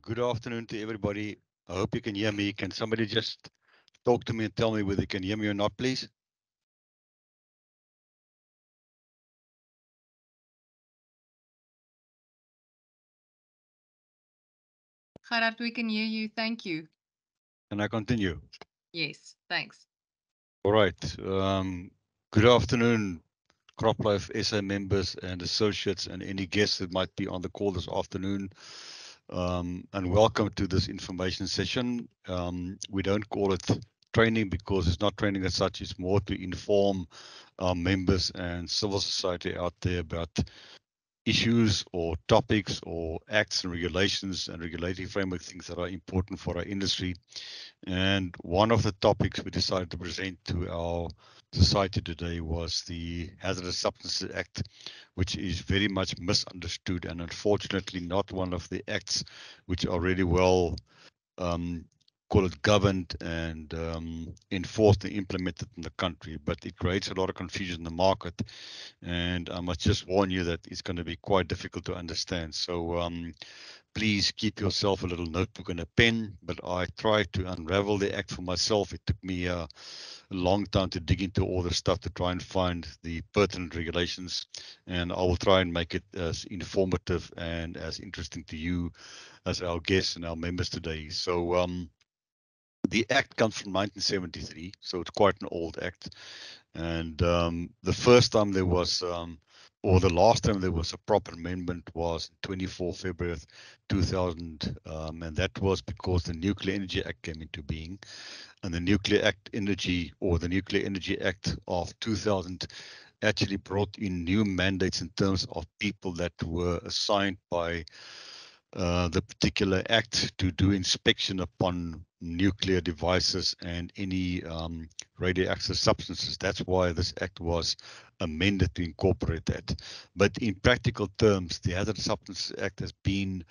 Good afternoon to everybody. I hope you can hear me. Can somebody just talk to me and tell me whether you can hear me or not, please? Gerard, we can hear you. Thank you. Can I continue? Yes, thanks. All right. Good afternoon, CropLife SA members and associates and any guests that might be on the call this afternoon. And welcome to this information session. We don't call it training because it's not training as such. It's more to inform our members and civil society out there about issues or topics or acts and regulations and regulatory framework things that are important for our industry. And one of the topics we decided to present to our society today was the Hazardous Substances Act, which is very much misunderstood and unfortunately not one of the acts which are really well um, call it governed and enforced and implemented in the country, but it creates a lot of confusion in the market. And I must just warn you that it's going to be quite difficult to understand. So please keep yourself a little notebook and a pen. But I tried to unravel the act for myself. It took me a long time to dig into all the stuff to try and find the pertinent regulations. And I will try and make it as informative and as interesting to you as our guests and our members today. So the act comes from 1973, so it's quite an old act. And the first time there was, or the last time there was a proper amendment was 24 February 2000, and that was because the Nuclear Energy Act came into being, and the Nuclear Energy Act of 2000 actually brought in new mandates in terms of people that were assigned by the particular act to do inspection upon nuclear devices and any radioactive substances. That's why this act was amended to incorporate that. But in practical terms, the Hazardous Substances Act has been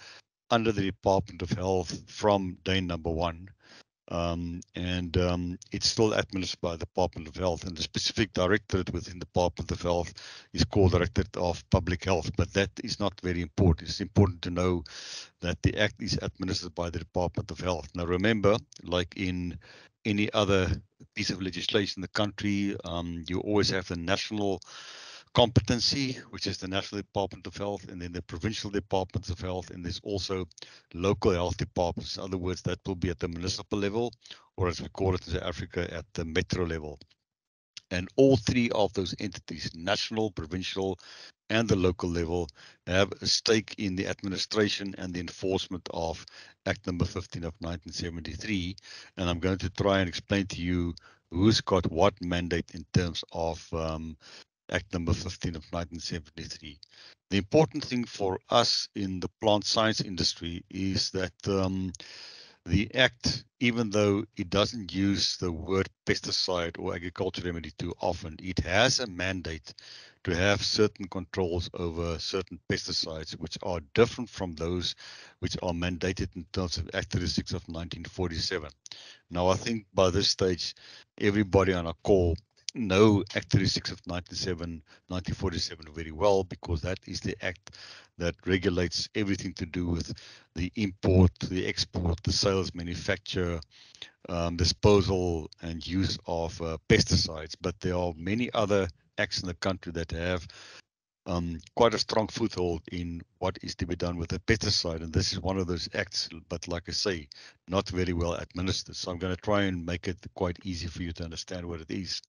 under the Department of Health from day number one. And it's still administered by the Department of Health, and the specific directorate within the Department of Health is called Directorate of Public Health, but that is not very important. It's important to know that the act is administered by the Department of Health. Now, remember, like in any other piece of legislation in the country, you always have the national competency, which is the National Department of Health, and then the provincial departments of health, and there's also local health departments. In other words, that will be at the municipal level, or as we call it in South Africa, at the metro level. And all three of those entities, national, provincial, and the local level, have a stake in the administration and the enforcement of Act number 15 of 1973. And I'm going to try and explain to you who's got what mandate in terms of Act number 15 of 1973. The important thing for us in the plant science industry is that the Act, even though it doesn't use the word pesticide or agriculture remedy too often, it has a mandate to have certain controls over certain pesticides, which are different from those which are mandated in terms of Act 36 of 1947. Now, I think by this stage, everybody on our call know Act 36 of 1947 very well, because that is the act that regulates everything to do with the import, the export, the sales, manufacture, disposal, and use of pesticides. But there are many other acts in the country that have quite a strong foothold in what is to be done with the pesticide. And this is one of those acts, but like I say, not very well administered. So I'm going to try and make it quite easy for you to understand what it is.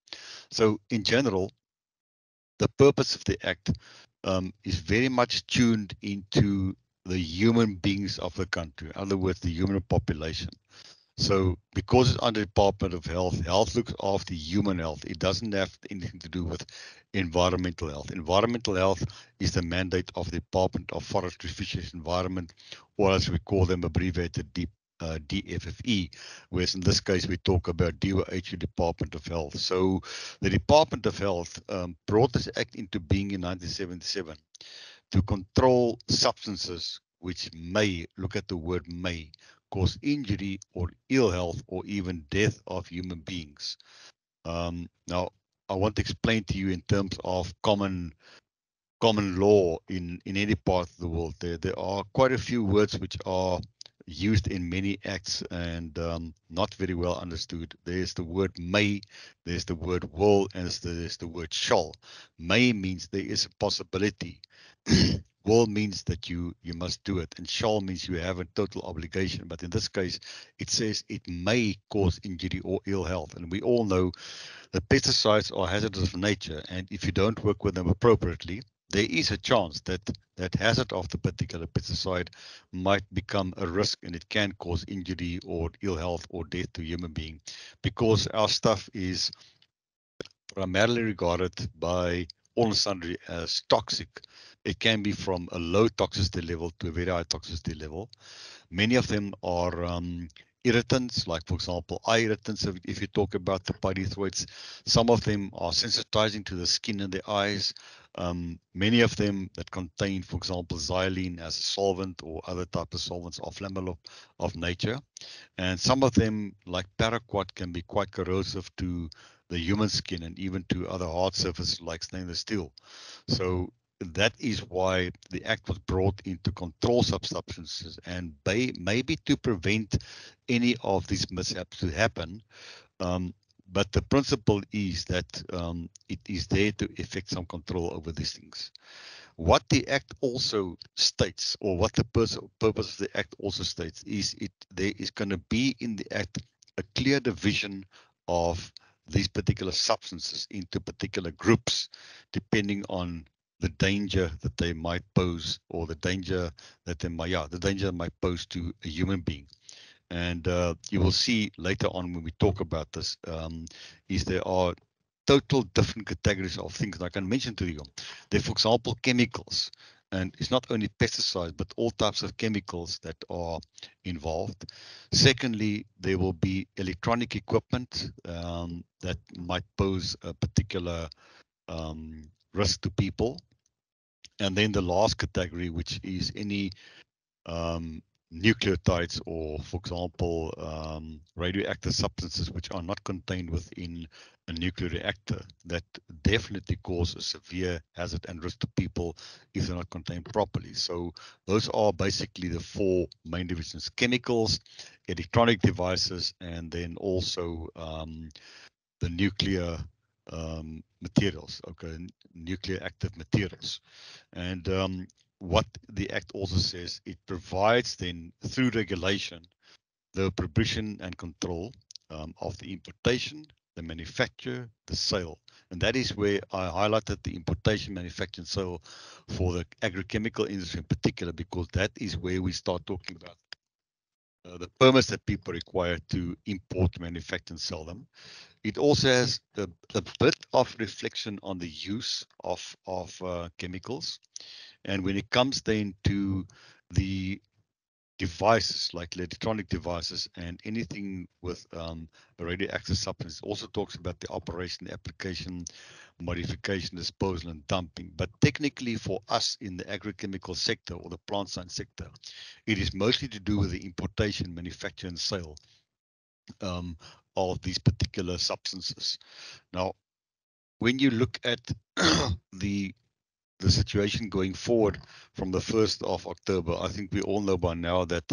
So in general, the purpose of the act is very much tuned into the human beings of the country, in other words, the human population. So because it's under Department of Health, health looks after human health. It doesn't have anything to do with environmental health. Environmental health is the mandate of the Department of Forestry, Fisheries, Environment, or as we call them, abbreviated DFFE, whereas in this case we talk about DOH, Department of Health. So the Department of Health brought this act into being in 1977 to control substances which may, look at the word may, cause injury or ill health or even death of human beings. Now, I want to explain to you in terms of common law in any part of the world. There are quite a few words which are used in many acts and not very well understood. There's the word may, there's the word will, and there's the word shall. May means there is a possibility. Will means that you must do it, and shall means you have a total obligation. But in this case, it says it may cause injury or ill health, and we all know the pesticides are hazardous of nature, and if you don't work with them appropriately, there is a chance that that hazard of the particular pesticide might become a risk and it can cause injury or ill health or death to a human being because our stuff is primarily regarded by all and sundry as toxic. It can be from a low toxicity level to a very high toxicity level. Many of them are irritants, like, for example, eye irritants. If you talk about the pyrethroids, some of them are sensitizing to the skin and the eyes. Many of them that contain, for example, xylene as a solvent or other type of solvents are flammable of nature. And some of them, like paraquat, can be quite corrosive to the human skin and even to other hard surfaces like stainless steel. So that is why the act was brought in to control such substances and maybe to prevent any of these mishaps to happen. Um, but the principle is that it is there to effect some control over these things. What the Act also states, or what the purpose of the Act also states, is there is going to be in the Act a clear division of these particular substances into particular groups, depending on the danger that they might pose, or the danger that they might, yeah, the danger might pose to a human being. And you will see later on when we talk about this, is there are total different categories of things. And I can mention to you, there, for example, chemicals. And it's not only pesticides, but all types of chemicals that are involved. Secondly, there will be electronic equipment that might pose a particular risk to people. And then the last category, which is any um, nucleotides or, for example, radioactive substances which are not contained within a nuclear reactor that definitely cause a severe hazard and risk to people if they're not contained properly. So those are basically the four main divisions: chemicals, electronic devices, and then also the nuclear materials, okay, nuclear active materials. And what the Act also says, it provides then through regulation the prohibition and control of the importation, the manufacture, the sale. And that is where I highlighted the importation, manufacture, and sale for the agrochemical industry in particular, because that is where we start talking about the permits that people require to import, manufacture, and sell them. It also has a bit of reflection on the use of chemicals. And when it comes then to the devices, like electronic devices and anything with a radioactive substance, it also talks about the operation, application, modification, disposal, and dumping. But technically, for us in the agrochemical sector or the plant science sector, it is mostly to do with the importation, manufacture, and sale um, of these particular substances. Now, when you look at the the situation going forward from the 1st of October, I think we all know by now that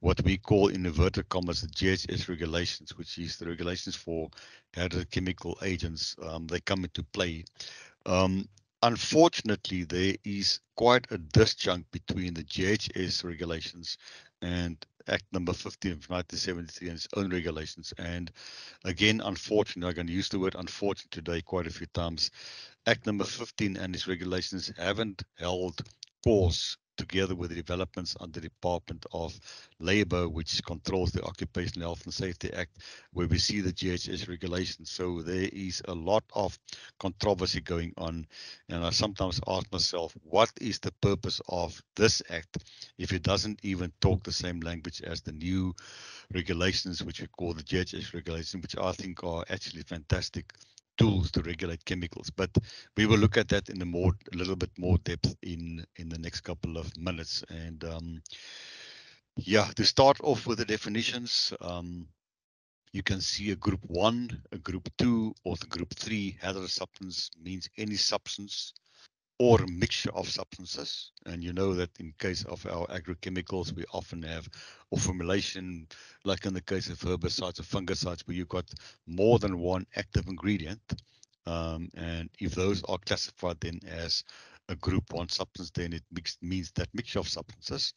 what we call in inverted commas the GHS regulations, which is the regulations for hazardous chemical agents, they come into play. Um, Unfortunately, there is quite a disjunct between the GHS regulations and Act number 15 of 1973 and its own regulations. And again, unfortunately, I'm going to use the word unfortunate today quite a few times. Act number 15 and its regulations haven't held course together with the developments under the Department of Labor, which controls the Occupational Health and Safety Act, where we see the GHS regulations. So there is a lot of controversy going on. And I sometimes ask myself, what is the purpose of this act if it doesn't even talk the same language as the new regulations, which we call the GHS regulation, which I think are actually fantastic tools to regulate chemicals. But we will look at that in a little bit more depth in the next couple of minutes. And yeah, to start off with the definitions, you can see a group 1, a group 2, or the group 3. Hazardous substance means any substance or a mixture of substances. And you know that in case of our agrochemicals, we often have or formulation, like in the case of herbicides or fungicides, where you've got more than one active ingredient. And if those are classified then as a group one substance, then it means that mixture of substances.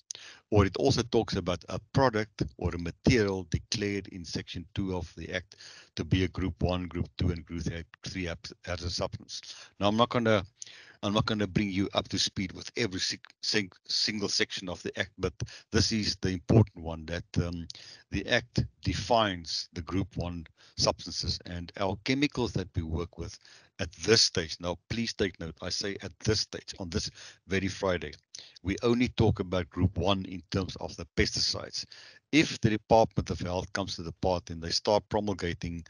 Or it also talks about a product or a material declared in section 2 of the Act to be a group 1, group 2, and group 3 as a substance. Now, I'm not going to bring you up to speed with every single section of the Act, but this is the important one that the Act defines the Group 1 substances and our chemicals that we work with at this stage. Now, please take note, I say at this stage, on this very Friday, we only talk about Group 1 in terms of the pesticides. If the Department of Health comes to the part and they start promulgating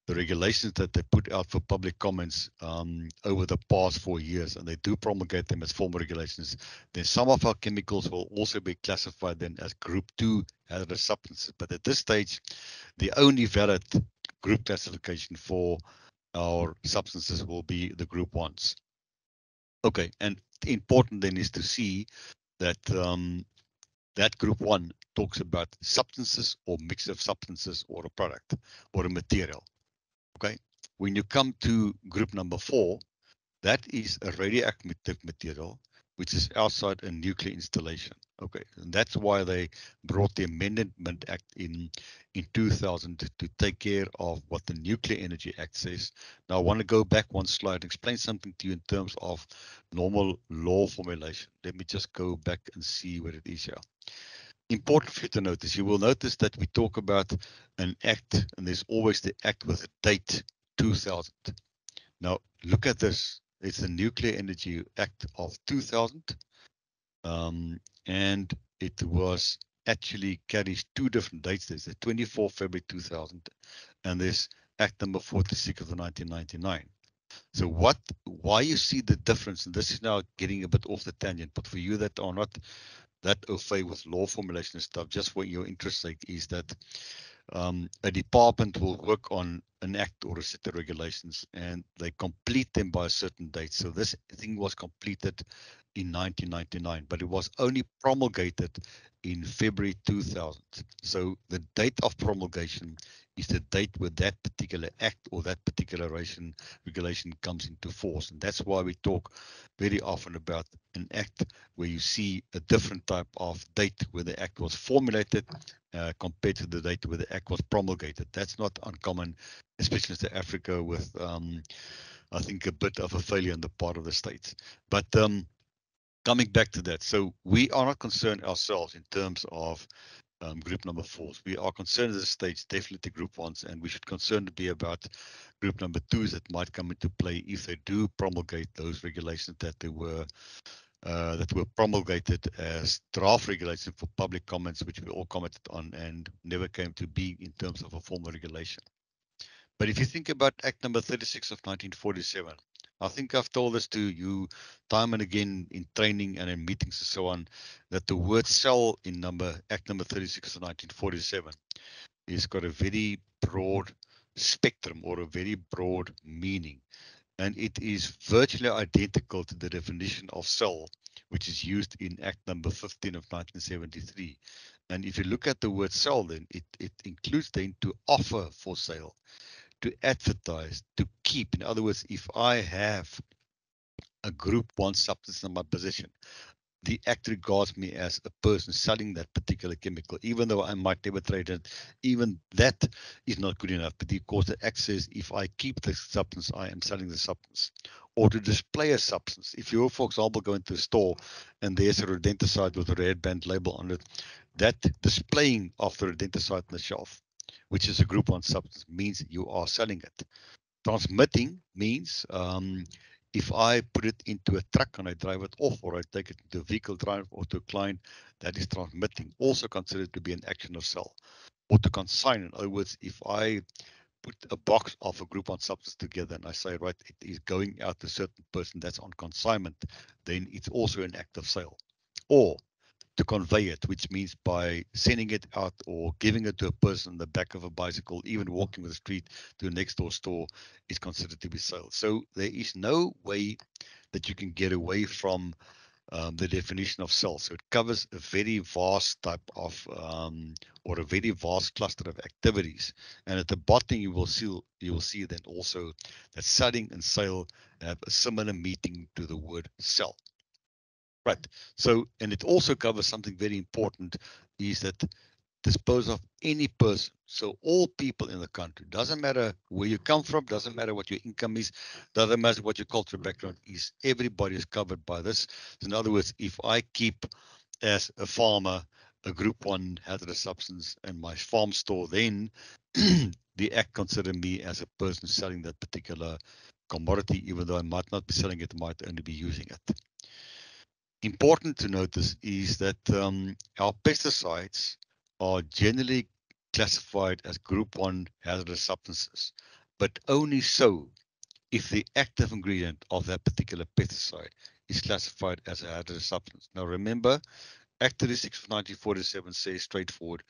the regulations that they put out for public comments over the past 4 years, and they do promulgate them as formal regulations, then some of our chemicals will also be classified then as Group 2 hazardous substances. But at this stage, the only valid group classification for our substances will be the Group 1s. Okay, and important then is to see that that Group 1 talks about substances or mix of substances or a product or a material. Okay. When you come to group number 4, that is a radioactive material which is outside a nuclear installation. Okay, and that's why they brought the Amendment Act in 2000 to take care of what the Nuclear Energy Act says. Now, I want to go back one slide and explain something to you in terms of normal law formulation. Let me just go back and see what it is here. Important for you to notice. You will notice that we talk about an act, and there's always the act with a date 2000. Now, look at this. It's the Nuclear Energy Act of 2000, and it was actually carries two different dates. There's the 24th February 2000, and there's Act number 46 of 1999. So why you see the difference, and this is now getting a bit off the tangent, but for you that are not that au fait with law formulation and stuff, just for your interest sake, is that a department will work on an act or a set of regulations and they complete them by a certain date. So this thing was completed in 1999, but it was only promulgated in February 2000. So the date of promulgation is the date where that particular act or that particular regulation comes into force. And that's why we talk very often about an act where you see a different type of date where the act was formulated compared to the date where the act was promulgated. That's not uncommon, especially in South Africa with, I think, a bit of a failure on the part of the states. But coming back to that, so we are not concerned ourselves in terms of group number 4s. We are concerned at this stage, definitely group 1s, and we should concern to be about group number 2s that might come into play if they do promulgate those regulations that were promulgated as draft regulations for public comments, which we all commented on and never came to be in terms of a formal regulation. But if you think about Act number 36 of 1947, I think I've told this to you time and again in training and in meetings and so on, that the word cell in Act number 36 of 1947 is got a very broad spectrum or a very broad meaning. And it is virtually identical to the definition of cell, which is used in Act number 15 of 1973. And if you look at the word sell, then it includes then to offer for sale, to advertise, to keep. In other words, if I have a group 1 substance in my possession, the act regards me as a person selling that particular chemical, even though I might never trade it. Even that is not good enough, but because the act says if I keep the substance, I am selling the substance. Or to display a substance. If you, for example, go into a store and there's a rodenticide with a red band label on it, that displaying of the rodenticide on the shelf, which is a group 1 substance, means you are selling it. Transmitting means if I put it into a truck and I drive it off, or I take it into a vehicle drive or to a client, that is transmitting, also considered to be an action of sell. Or to consign, in other words, if I put a box of a group 1 substance together and I say, right, it is going out to a certain person that's on consignment, then it's also an act of sale. Or to convey it, which means by sending it out or giving it to a person on the back of a bicycle, even walking the street to a next door store, is considered to be sale. So there is no way that you can get away from the definition of cell. So it covers a very vast type of or a very vast cluster of activities. And at the bottom you will see then also that setting and sale have a similar meaning to the word cell. Right. So and it also covers something very important is that dispose of any person. So all people in the country, doesn't matter where you come from, doesn't matter what your income is, doesn't matter what your cultural background is. Everybody is covered by this. So in other words, if I keep as a farmer a Group 1 hazardous substance in my farm store, then the Act consider me as a person selling that particular commodity, even though I might not be selling it, I might only be using it. Important to notice is that our pesticides are generally classified as Group 1 hazardous substances, but only so if the active ingredient of that particular pesticide is classified as a hazardous substance. Now remember, Act 36 of 1947 says straightforward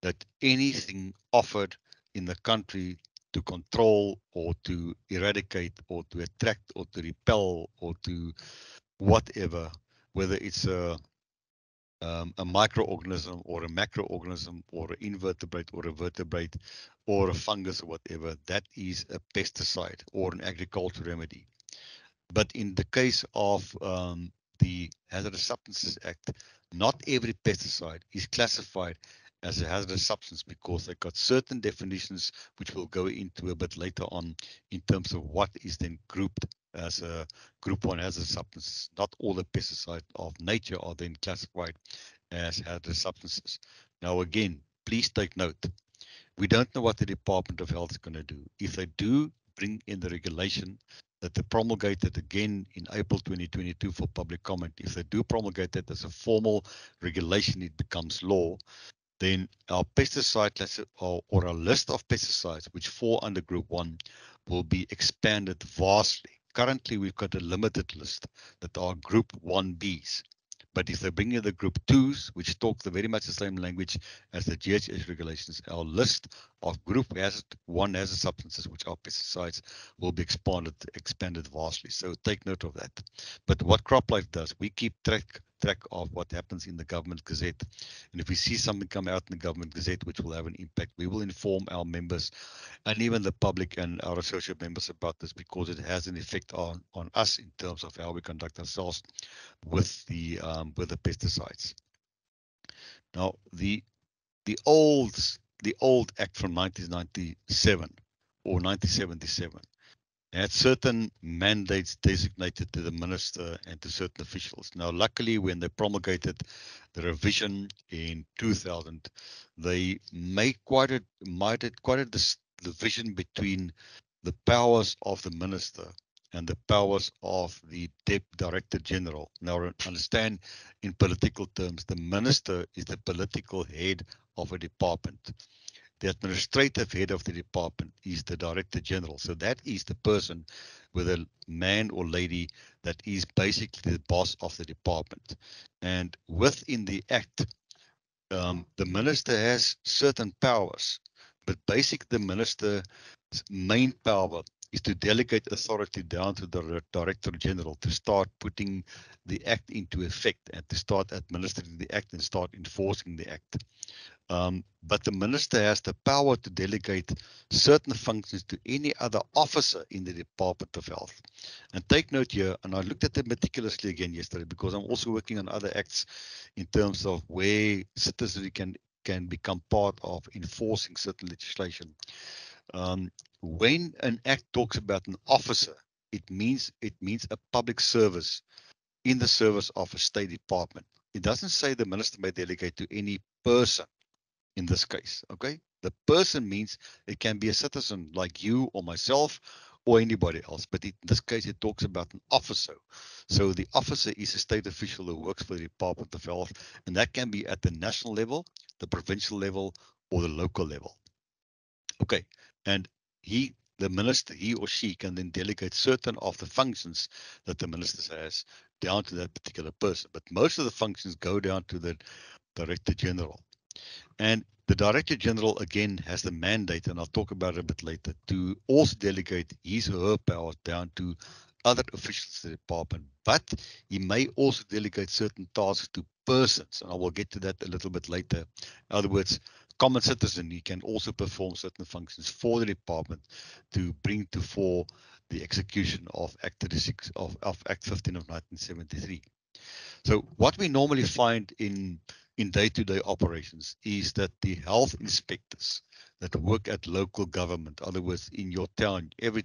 that anything offered in the country to control or to eradicate or to attract or to repel or to whatever, whether it's a microorganism or a macroorganism or an invertebrate or a vertebrate or a fungus or whatever, that is a pesticide or an agricultural remedy. But in the case of the Hazardous Substances Act, not every pesticide is classified as a hazardous substance because they've got certain definitions, which we'll go into a bit later on, in terms of what is then grouped as a Group 1 hazardous substance. Not all the pesticides of nature are then classified as hazardous substances. Now, again, please take note. We don't know what the Department of Health is going to do. If they do bring in the regulation that they promulgated again in April 2022 for public comment, if they do promulgate that as a formal regulation, it becomes law, then our pesticide or a list of pesticides which fall under Group 1 will be expanded vastly. Currently, we've got a limited list that are Group 1Bs. But if they bring in the Group 2s, which talk very much the same language as the GHS regulations, our list of Group 1 hazard substances, which are pesticides, will be expanded vastly. So take note of that. But what CropLife does, we keep track of what happens in the government gazette. And if we see something come out in the government gazette which will have an impact, we will inform our members and even the public and our associate members about this because it has an effect on us in terms of how we conduct ourselves with the pesticides. Now the old the old Act from 1997 or 1977 had certain mandates designated to the minister and to certain officials. Now, luckily, when they promulgated the revision in 2000, they made quite a division between the powers of the minister and the powers of the Director General. Now, understand in political terms, the minister is the political head of a department. The administrative head of the department is the Director General. So that is the person, whether man or lady, that is basically the boss of the department. And within the Act, the minister has certain powers, but basically the minister's main power is to delegate authority down to the Director General to start putting the Act into effect and to start administering the Act and start enforcing the Act. But the minister has the power to delegate certain functions to any other officer in the Department of Health. And take note here, and I looked at it meticulously again yesterday because I'm also working on other acts in terms of where citizenry can become part of enforcing certain legislation. When an act talks about an officer, it means a public service in the service of a state department. It doesn't say the minister may delegate to any person in this case. Okay, the person means it can be a citizen like you or myself or anybody else, but in this case it talks about an officer. So the officer is a state official who works for the Department of Health, and that can be at the national level, the provincial level, or the local level. Okay, and the minister, he or she can then delegate certain of the functions that the minister has down to that particular person, but most of the functions go down to the Director General. And the Director General, again, has the mandate, and I'll talk about it a bit later, to also delegate his or her powers down to other officials in the department, but he may also delegate certain tasks to persons, and I will get to that a little bit later. In other words, common citizen, he can also perform certain functions for the department to bring to fore the execution of Act 36 of Act 15 of 1973. So what we normally find in day-to-day operations is that the health inspectors that work at local government, in other words, in your town, every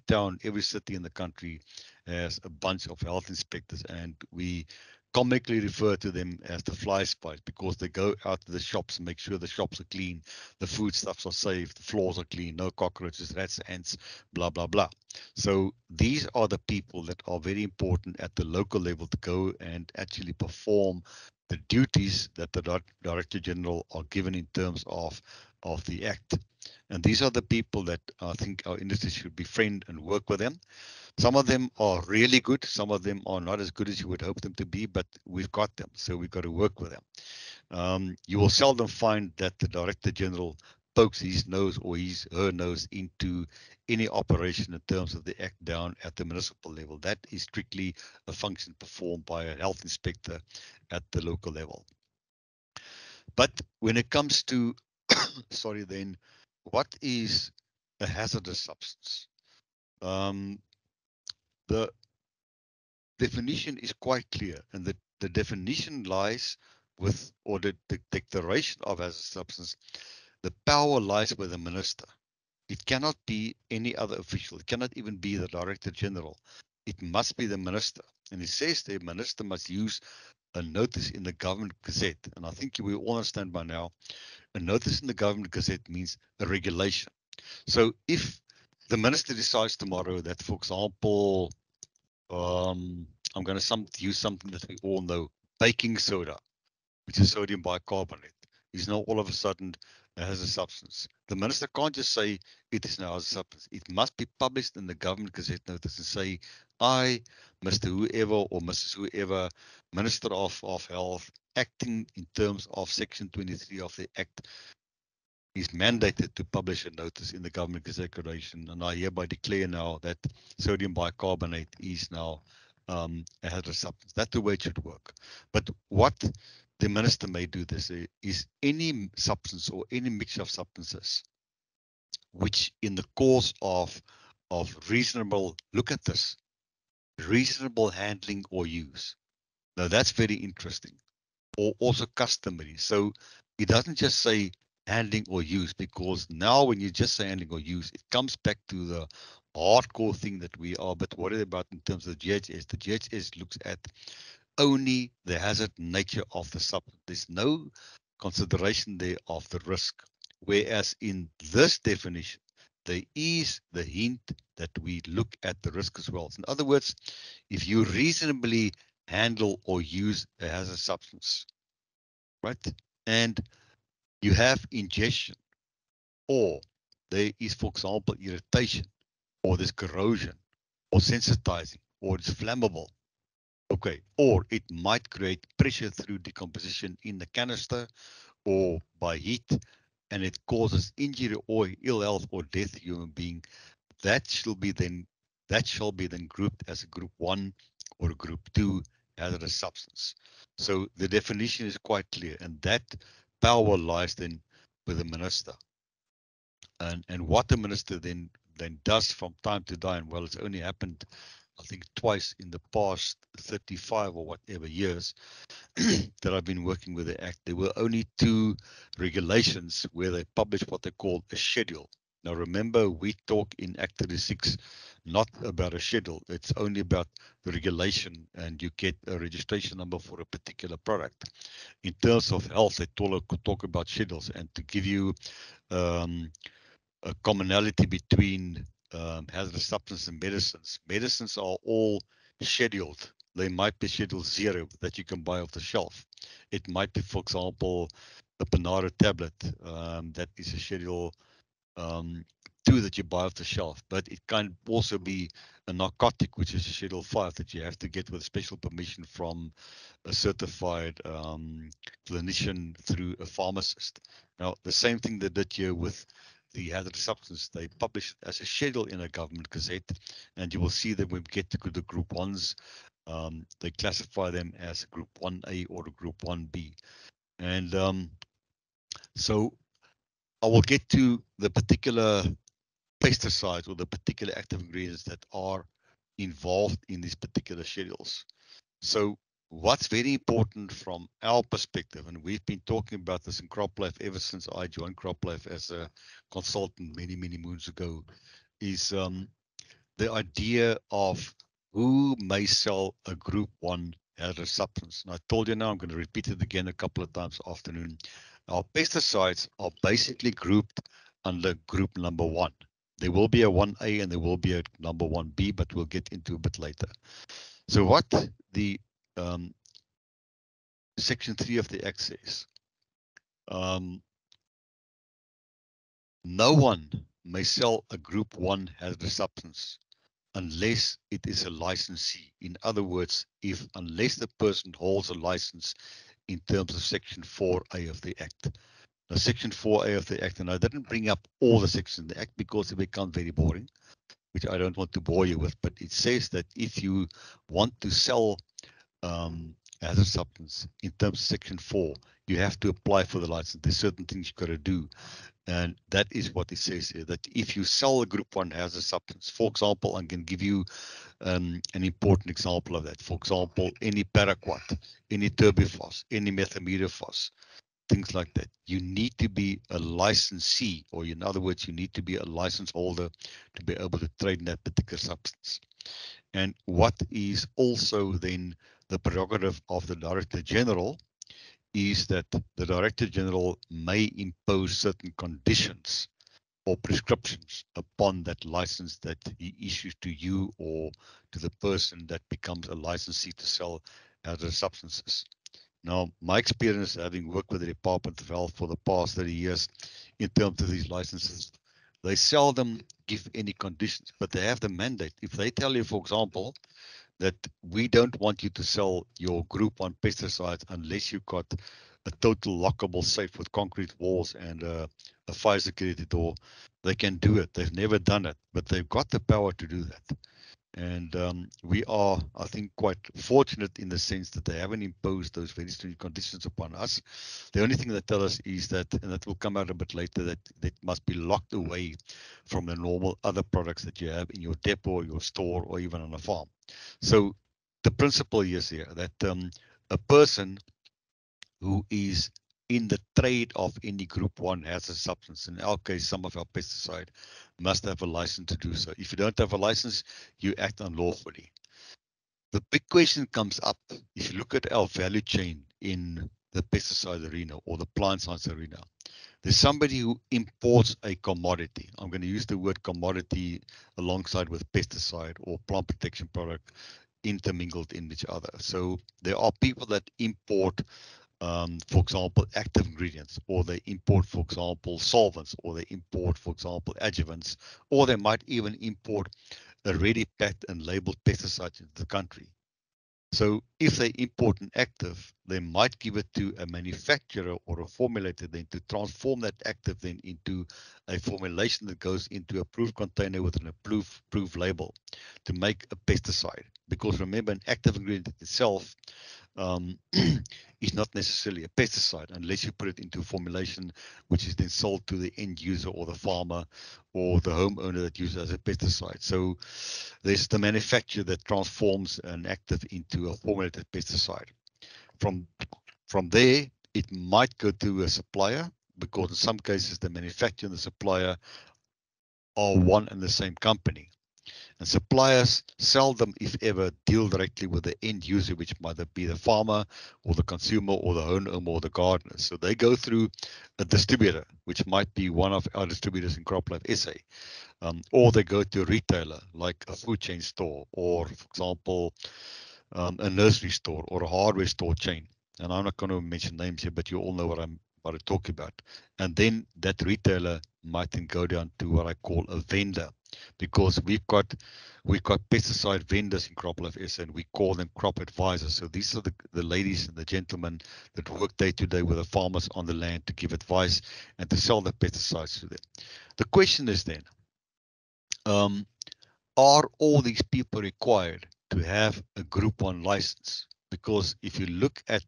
city in the country has a bunch of health inspectors, and we comically refer to them as the fly spies because they go out to the shops and make sure the shops are clean, the foodstuffs are safe, the floors are clean, no cockroaches, rats, ants, blah, blah, blah. So these are the people that are very important at the local level to go and actually perform the duties that the Director General are given in terms of the Act. And these are the people that I think our industry should befriend and work with them. Some of them are really good. Some of them are not as good as you would hope them to be, but we've got them. So we've got to work with them. You will seldom find that the Director General pokes his nose or her nose into any operation in terms of the act down at the municipal level. That is strictly a function performed by a health inspector at the local level. But when it comes to, sorry, then, what is a hazardous substance? Um, the definition is quite clear, and the definition lies with, or the declaration of hazardous substance, the power lies with the minister. It cannot be any other official. It cannot even be the Director General. It must be the minister. And it says the minister must use a notice in the Government Gazette. And I think we all understand by now, a notice in the Government Gazette means a regulation. So if the minister decides tomorrow that, for example, I'm going to use something that we all know, baking soda, which is sodium bicarbonate, is now all of a sudden has a substance. The minister can't just say it is now a substance. It must be published in the Government Gazette notice and say, I, Mr. Whoever or Mrs. Whoever, Minister of Health, acting in terms of Section 23 of the Act, is mandated to publish a notice in the Government Gazette Declaration, and I hereby declare now that sodium bicarbonate is now a hazardous substance. That's the way it should work. But what the minister may do this is any substance or any mixture of substances which in the course of reasonable, look at this, reasonable handling or use. Now that's very interesting, or also customary. So it doesn't just say handling or use, because now when you just say handling or use, it comes back to the hardcore thing that we are but worried about in terms of the GHS. The GHS looks at only the hazard nature of the substance. There's no consideration there of the risk. Whereas in this definition, there is the hint that we look at the risk as well. So in other words, if you reasonably handle or use a hazardous substance, right? And you have ingestion, or there is, for example, irritation, or there's corrosion, or sensitizing, or it's flammable. Okay, or it might create pressure through decomposition in the canister or by heat, and it causes injury or ill health or death to a human being. That shall be then grouped as a group 1 or a group 2 hazardous substance. So the definition is quite clear, and that power lies then with the minister. And what the minister then does from time to time, well, it's only happened, I think, twice in the past 35 or whatever years that I've been working with the Act. There were only two regulations where they published what they call a schedule. Now, remember, we talk in Act 36 not about a schedule. It's only about the regulation, and you get a registration number for a particular product. In terms of health, they talk about schedules, and to give you um, a commonality between hazardous substances and medicines. Medicines are all scheduled. They might be schedule 0 that you can buy off the shelf. It might be, for example, a Panado tablet that is a schedule um, 2 that you buy off the shelf. But it can also be a narcotic, which is a schedule 5 that you have to get with special permission from a certified clinician through a pharmacist. Now, the same thing they did here with the hazardous substance, they publish it as a schedule in a government gazette, and you will see that when we get to the group ones, they classify them as a group 1A or a group 1B. And so I will get to the particular pesticides or the particular active ingredients that are involved in these particular schedules. So what's very important from our perspective, and we've been talking about this in CropLife ever since I joined CropLife as a consultant many moons ago, is the idea of who may sell a group 1 hazardous substance. And I told you now, I'm going to repeat it again a couple of times this afternoon. Our pesticides are basically grouped under group number 1. There will be a 1A and there will be a number 1B, but we'll get into a bit later. So what the um, Section 3 of the Act says, no one may sell a group 1 hazardous substance unless it is a licensee. In other words, unless the person holds a license in terms of Section 4A of the Act. Now, Section 4A of the Act, and I didn't bring up all the sections of the Act because it becomes very boring, which I don't want to bore you with, but it says that if you want to sell as a substance in terms of Section 4, you have to apply for the license. There's certain things you've got to do. And that is what it says here, that if you sell a group 1 hazardous substance, for example, I can give you an important example of that. For example, any paraquat, any turbifos, any methylmidofos, things like that. You need to be a licensee, or in other words, you need to be a license holder to be able to trade in that particular substance. And what is also then the prerogative of the Director General is that the Director General may impose certain conditions or prescriptions upon that license that he issues to you or to the person that becomes a licensee to sell hazardous substances. Now, my experience having worked with the Department of Health for the past 30 years in terms of these licenses, they seldom give any conditions, but they have the mandate. If they tell you, for example, that we don't want you to sell your group 1 pesticides unless you've got a total lockable safe with concrete walls and a fire security door, they can do it. They've never done it, but they've got the power to do that. And we are, I think, quite fortunate in the sense that they haven't imposed those very stringent conditions upon us. The only thing they tell us is that, and that will come out a bit later, that it must be locked away from the normal other products that you have in your depot, your store, or even on a farm. So the principle is here that a person who is in the trade of any group 1 hazardous substance, in our case, some of our pesticide, must have a license to do so. If you don't have a license, you act unlawfully. The big question comes up if you look at our value chain in the pesticide arena or the plant science arena. There's somebody who imports a commodity. I'm going to use the word commodity alongside with pesticide or plant protection product intermingled in each other. So there are people that import for example, active ingredients, or they import, for example, solvents, or they import, for example, adjuvants, or they might even import already packed and labeled pesticides into the country. So if they import an active, they might give it to a manufacturer or a formulator then to transform that active then into a formulation that goes into a approved container with an approved label to make a pesticide. Because remember, an active ingredient itself um, is not necessarily a pesticide unless you put it into a formulation which is then sold to the end user or the farmer or the homeowner that uses it as a pesticide. So there's the manufacturer that transforms an active into a formulated pesticide. From from there, it might go to a supplier because in some cases the manufacturer and the supplier are one and the same company. And suppliers seldom, if ever, deal directly with the end user, which might be the farmer or the consumer or the homeowner or the gardener. So they go through a distributor, which might be one of our distributors in CropLife SA, or they go to a retailer like a food chain store, or for example, a nursery store or a hardware store chain. And I'm not going to mention names here, but you all know what I'm talking about. And then that retailer might then go down to what I call a vendor. because we've got pesticide vendors in CropLife SA, and we call them crop advisors. So these are the ladies and the gentlemen that work day to day with the farmers on the land to give advice and to sell the pesticides to them. The question is then, um, are all these people required to have a Group 1 license? Because if you look at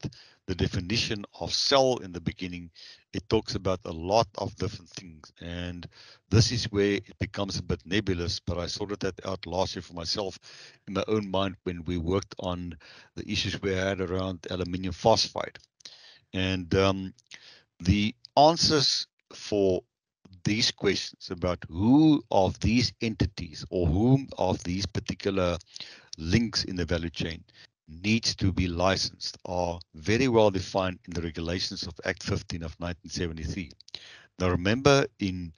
the definition of cell in the beginning, it talks about a lot of different things. And this is where it becomes a bit nebulous, but I sorted that out last year for myself in my own mind when we worked on the issues we had around aluminium phosphide. And the answers for these questions about who of these entities or whom of these particular links in the value chain needs to be licensed are very well defined in the regulations of Act 15 of 1973. Now remember, in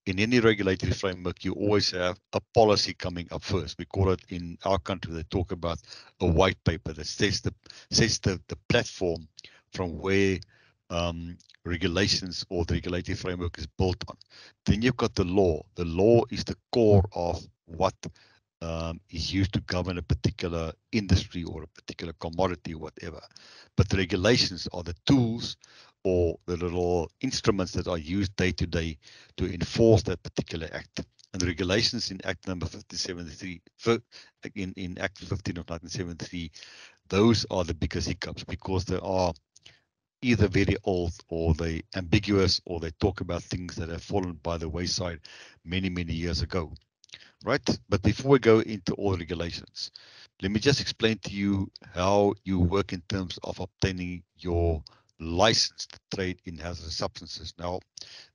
any regulatory framework, you always have a policy coming up first. We call it in our country, they talk about a white paper that sets the platform from where um, regulations or the regulatory framework is built on. Then you've got the law. The law is the core of what is used to govern a particular industry or a particular commodity or whatever. But the regulations are the tools or the little instruments that are used day to day to enforce that particular act. And the regulations in Act number 1573, in Act 15 of 1973, those are the biggest hiccups because they are either very old or they ambiguous or they talk about things that have fallen by the wayside many, many years ago. Right? But before we go into all regulations, let me just explain to you how you work in terms of obtaining your license to trade in hazardous substances. Now,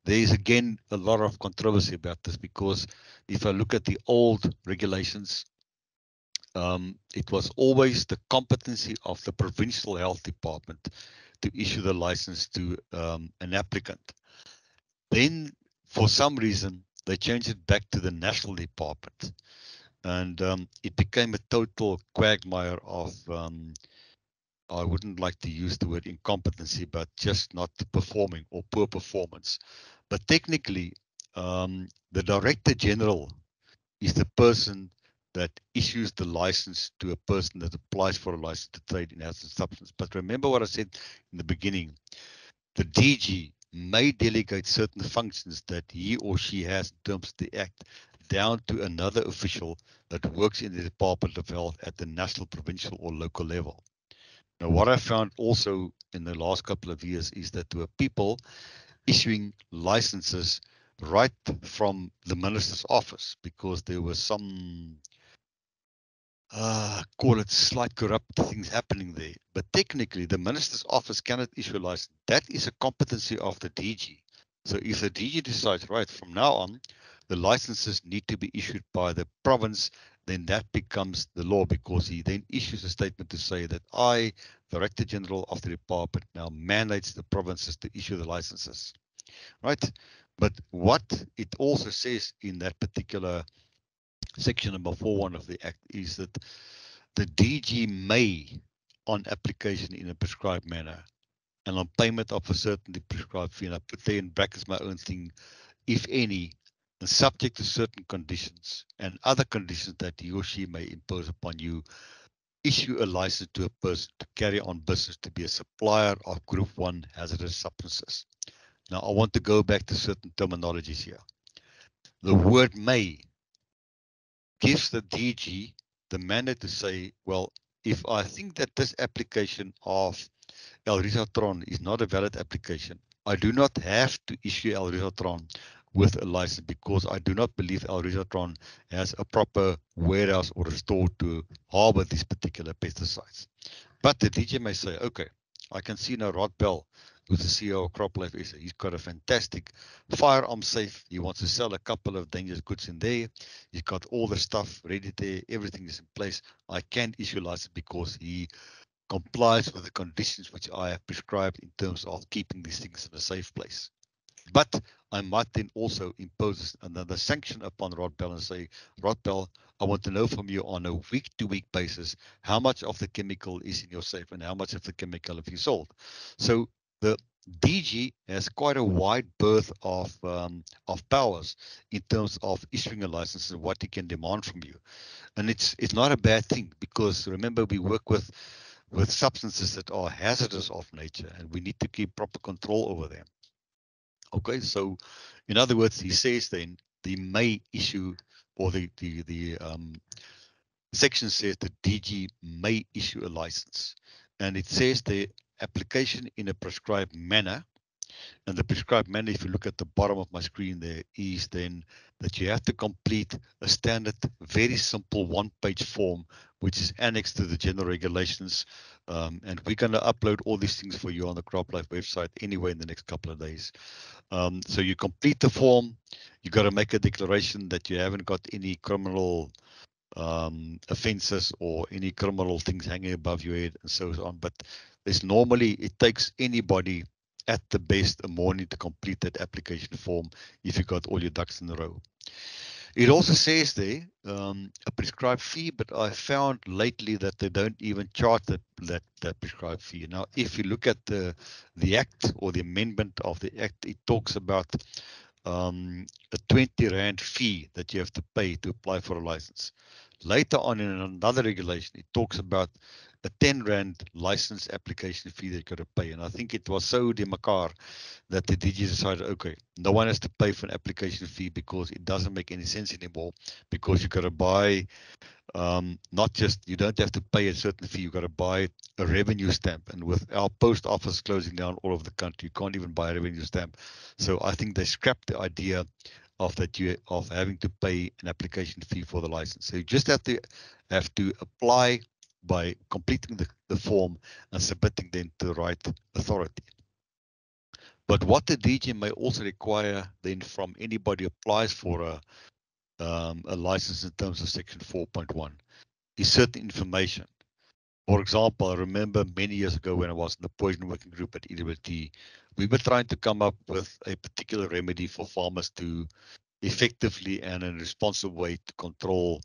there is again a lot of controversy about this because if I look at the old regulations, it was always the competency of the provincial health department to issue the license to an applicant. Then, for some reason, they changed it back to the national department, and it became a total quagmire of I wouldn't like to use the word incompetency, but just not performing or poor performance. But technically, the director general is the person that issues the license to a person that applies for a license to trade in hazardous substance. But remember what I said in the beginning: the DG may delegate certain functions that he or she has in terms of the Act down to another official that works in the Department of Health at the national, provincial, or local level. Now, what I found also in the last couple of years is that there were people issuing licenses right from the minister's office because there was some call it slight corrupt things happening there. But technically, the minister's office cannot issue a license. That is a competency of the DG. So if the DG decides, right, from now on, the licenses need to be issued by the province, then that becomes the law because he then issues a statement to say that I, Director General of the department, now mandates the provinces to issue the licenses, right? But what it also says in that particular section number 4.1 of the Act is that the DG may, on application in a prescribed manner and on payment of a certainly prescribed fee, and I put there in brackets my own thing, if any, and subject to certain conditions and other conditions that he or she may impose upon you, issue a license to a person to carry on business to be a supplier of Group 1 hazardous substances. Now, I want to go back to certain terminologies here. The word may gives the DG the mandate to say, well, if I think that this application of El Risotron is not a valid application, I do not have to issue El Risotron with a license because I do not believe El Risotron has a proper warehouse or a store to harbor these particular pesticides. But the DJ may say, okay, I can see now Rod Bell, who's the CEO of CropLife SA, he's got a fantastic firearm safe. He wants to sell a couple of dangerous goods in there. He's got all the stuff ready there. Everything is in place. I can't issue a license because he complies with the conditions which I have prescribed in terms of keeping these things in a safe place. But I might then also impose another sanction upon Rod Bell and say, Rod Bell, I want to know from you on a week-to-week basis how much of the chemical is in your safe and how much of the chemical have you sold. So the DG has quite a wide berth of powers in terms of issuing a license and what he can demand from you. And it's not a bad thing, because remember, we work with substances that are hazardous of nature, and we need to keep proper control over them. Okay, so in other words, he says then the may issue, or the section says the DG may issue a license, and it says the application in a prescribed manner. And the prescribed manner, if you look at the bottom of my screen, there is then that you have to complete a standard, very simple one-page form, which is annexed to the general regulations. And we're going to upload all these things for you on the CropLife website anyway in the next couple of days. So you complete the form. You got to make a declaration that you haven't got any criminal offenses or any criminal things hanging above your head and so on. But there's normally, it takes anybody at the best a morning to complete that application form if you got all your ducks in a row. It also says there a prescribed fee, but I found lately that they don't even charge that prescribed fee. Now, if you look at the act or the amendment of the act, it talks about a 20 Rand fee that you have to pay to apply for a license. Later on in another regulation, it talks about a 10 Rand license application fee that you got to pay. And I think it was so demakar that the DG decided, okay, no one has to pay for an application fee because it doesn't make any sense anymore, because you got to buy not just, you don't have to pay a certain fee, you got to buy a revenue stamp. And with our post office closing down all over the country, you can't even buy a revenue stamp. So I think they scrapped the idea of that you of having to pay an application fee for the license. So you just have to apply by completing the form and submitting them to the right authority. But what the DG may also require then from anybody who applies for a license in terms of section 4.1 is certain information. For example, I remember many years ago when I was in the poison working group at EWT, we were trying to come up with a particular remedy for farmers to effectively and in a responsible way to control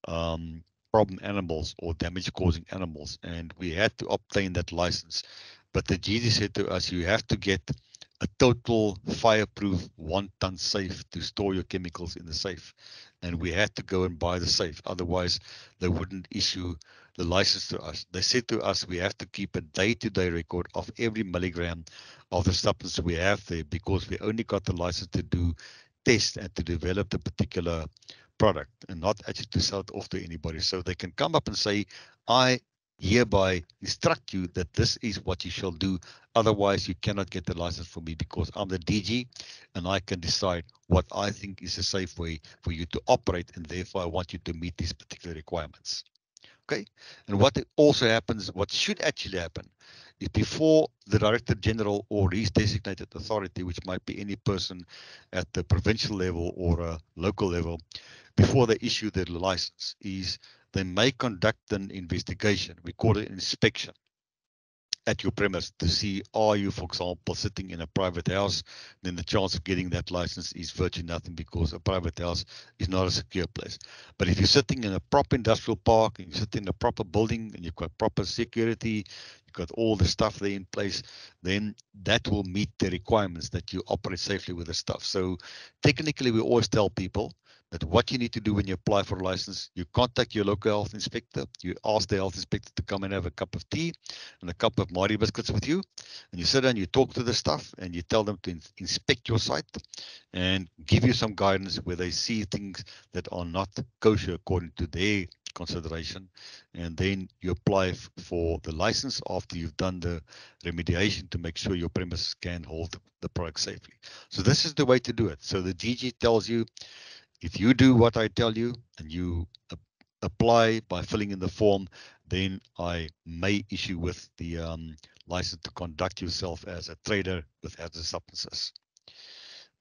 um, problem animals or damage causing animals. And we had to obtain that license. But the GD said to us, you have to get a total fireproof 1 ton safe to store your chemicals in the safe. And we had to go and buy the safe. Otherwise, they wouldn't issue the license to us. They said to us, we have to keep a day-to-day record of every milligram of the substance we have there, because we only got the license to do test and to develop the particular product and not actually to sell it off to anybody. So they can come up and say, I hereby instruct you that this is what you shall do. Otherwise, you cannot get the license from me, because I'm the DG and I can decide what I think is a safe way for you to operate. And therefore, I want you to meet these particular requirements. Okay. And what also happens, what should actually happen, is before the Director General or his designated authority, which might be any person at the provincial level or a local level, before they issue their license, is they may conduct an investigation. We call it inspection at your premise to see, are you, for example, sitting in a private house, then the chance of getting that license is virtually nothing, because a private house is not a secure place. But if you're sitting in a proper industrial park and you sit in a proper building and you've got proper security, you've got all the stuff there in place, then that will meet the requirements that you operate safely with the stuff. So technically, we always tell people that what you need to do when you apply for a license, you contact your local health inspector, you ask the health inspector to come and have a cup of tea and a cup of Mari biscuits with you, and you sit down, you talk to the staff, and you tell them to inspect your site and give you some guidance where they see things that are not kosher according to their consideration, and then you apply for the license after you've done the remediation to make sure your premises can hold the product safely. So this is the way to do it. So the DG tells you, if you do what I tell you and you apply by filling in the form, then I may issue with the license to conduct yourself as a trader with hazardous substances.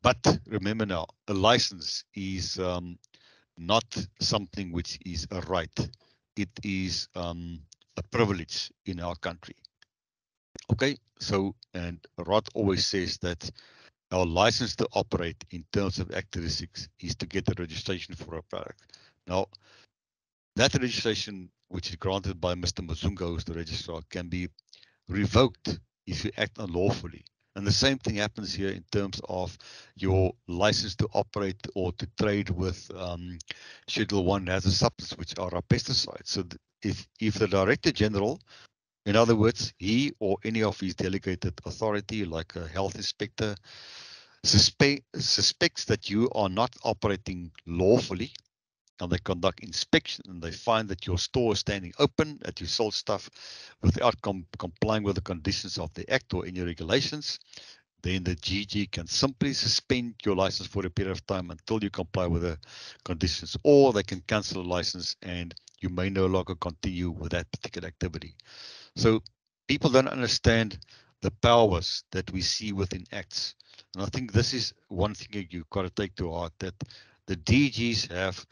But remember now, a license is not something which is a right. It is a privilege in our country. Okay, so, and Rod always says that our license to operate in terms of Act 36 is to get a registration for a product. Now, that registration, which is granted by Mr. Mazunga, who's the registrar, can be revoked if you act unlawfully. And the same thing happens here in terms of your license to operate or to trade with Schedule 1 has a substance which are pesticides. So if the Director General, in other words, he or any of his delegated authority, like a health inspector, suspects that you are not operating lawfully, and they conduct inspection and they find that your store is standing open, that you sold stuff without complying with the conditions of the Act or any regulations, then the GG can simply suspend your license for a period of time until you comply with the conditions, or they can cancel the license and you may no longer continue with that particular activity. So people don't understand the powers that we see within acts. And I think this is one thing you've got to take to heart, that the DGs have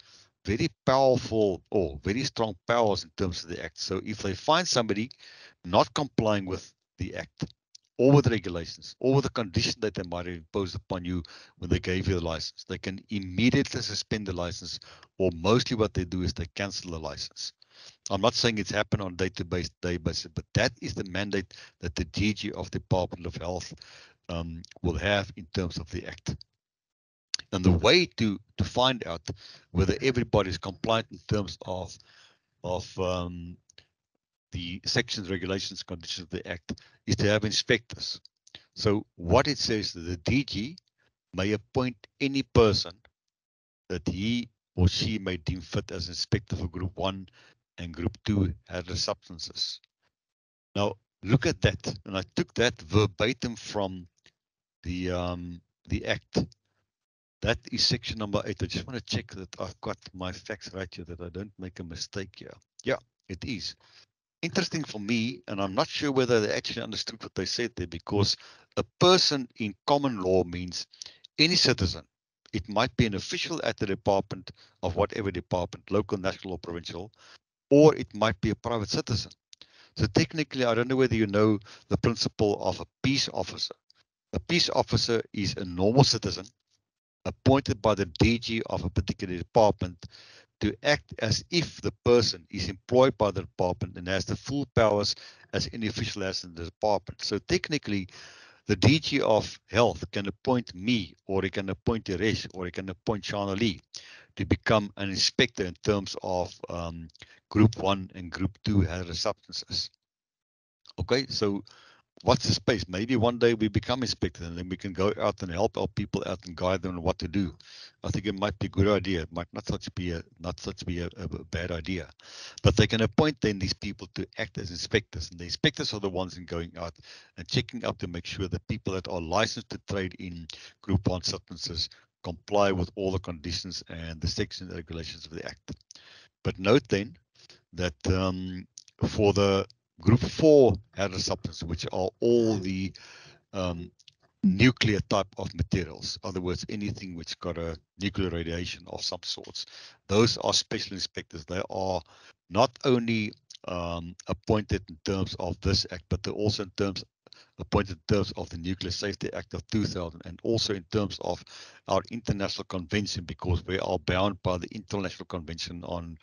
very powerful or very strong powers in terms of the act. So if they find somebody not complying with the act or with regulations or with the condition that they might have imposed upon you when they gave you the license, they can immediately suspend the license, or mostly what they do is they cancel the license. I'm not saying it's happened on a day-to-day basis, but that is the mandate that the DG of the Department of Health will have in terms of the Act. And the way to find out whether everybody is compliant in terms of the sections, regulations, conditions of the Act is to have inspectors. So what it says that the DG may appoint any person that he or she may deem fit as inspector for Group 1 and Group 2 hazardous substances. Now, look at that. And I took that verbatim from the Act. That is section number 8. I just want to check that I've got my facts right here, that I don't make a mistake here. Yeah, it is. Interesting for me, and I'm not sure whether they actually understood what they said there, because a person in common law means any citizen. It might be an official at the department of whatever department, local, national, or provincial, or it might be a private citizen. So technically, I don't know whether you know the principle of a peace officer. A peace officer is a normal citizen appointed by the DG of a particular department to act as if the person is employed by the department and has the full powers as any official has in the department. So technically, the DG of Health can appoint me, or he can appoint Teresh, or he can appoint Shana Lee to become an inspector in terms of Group 1 and Group 2 hazardous substances. Okay, so what's the space? Maybe one day we become inspectors and then we can go out and help our people out and guide them on what to do. I think it might be a good idea. It might not such be a bad idea. But they can appoint then these people to act as inspectors, and the inspectors are the ones in going out and checking up to make sure that people that are licensed to trade in Group 1 substances comply with all the conditions and the sections and regulations of the Act. But note then that for the Group 4 hazardous substances, which are all the um, nuclear type of materials, in other words, anything which got a nuclear radiation of some sorts, those are special inspectors. They are not only appointed in terms of this Act, but they're also appointed in terms of the Nuclear Safety Act of 2000, and also in terms of our international convention, because we are bound by the International Convention on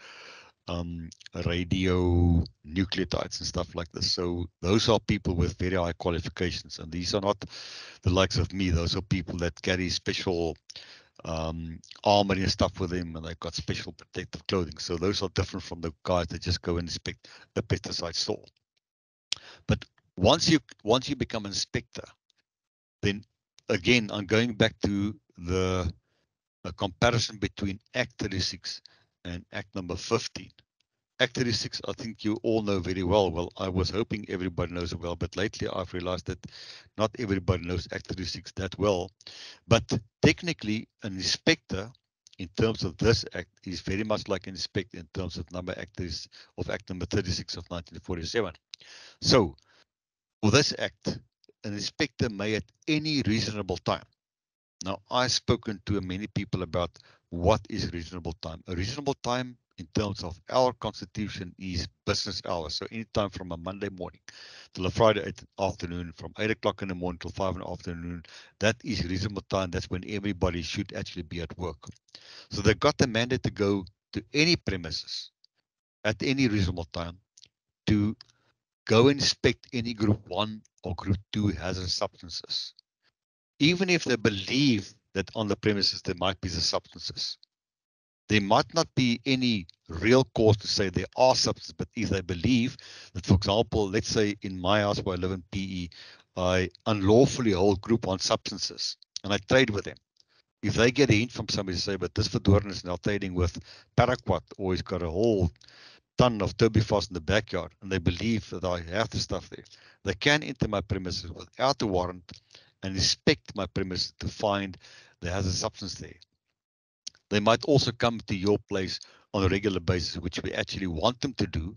radio nucleotides and stuff like this. So those are people with very high qualifications, and these are not the likes of me. Those are people that carry special armor and stuff with them, and they've got special protective clothing. So those are different from the guys that just go and inspect a pesticide store. But once you become an inspector, then again, I'm going back to the comparison between Act 36 and Act number 15. Act 36, I think you all know very well. Well, I was hoping everybody knows it well, but lately I've realized that not everybody knows Act 36 that well. But technically, an inspector in terms of this act is very much like an inspector in terms of Act number 36 of 1947. So for this act, an inspector may at any reasonable time. Now, I've spoken to many people about what is reasonable time. A reasonable time in terms of our constitution is business hours. So anytime from a Monday morning till a Friday afternoon, from 8 o'clock in the morning till 5 in the afternoon, that is reasonable time. That's when everybody should actually be at work. So they've got the mandate to go to any premises at any reasonable time to go inspect any Group 1 or Group 2 hazardous substances. Even if they believe that on the premises there might be the substances, there might not be any real cause to say there are substances, but if they believe that, for example, let's say in my house where I live in PE, I unlawfully hold Group 1 substances and I trade with them. If they get a hint from somebody to say, but this Verdoorn is now trading with paraquat, or he's got a whole ton of turbifast in the backyard, and they believe that I have the stuff there, they can enter my premises without a warrant and inspect my premises to find there has a substance there. They might also come to your place on a regular basis, which we actually want them to do,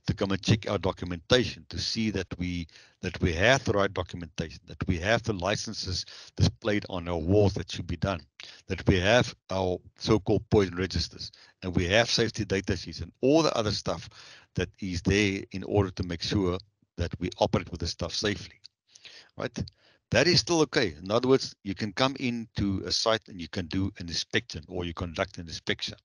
to come and check our documentation to see that we have the right documentation, that we have the licenses displayed on our walls that should be done, that we have our so-called poison registers, and we have safety data sheets and all the other stuff that is there in order to make sure that we operate with the stuff safely, right? That is still okay. In other words, you can come into a site and you can do an inspection or you conduct an inspection.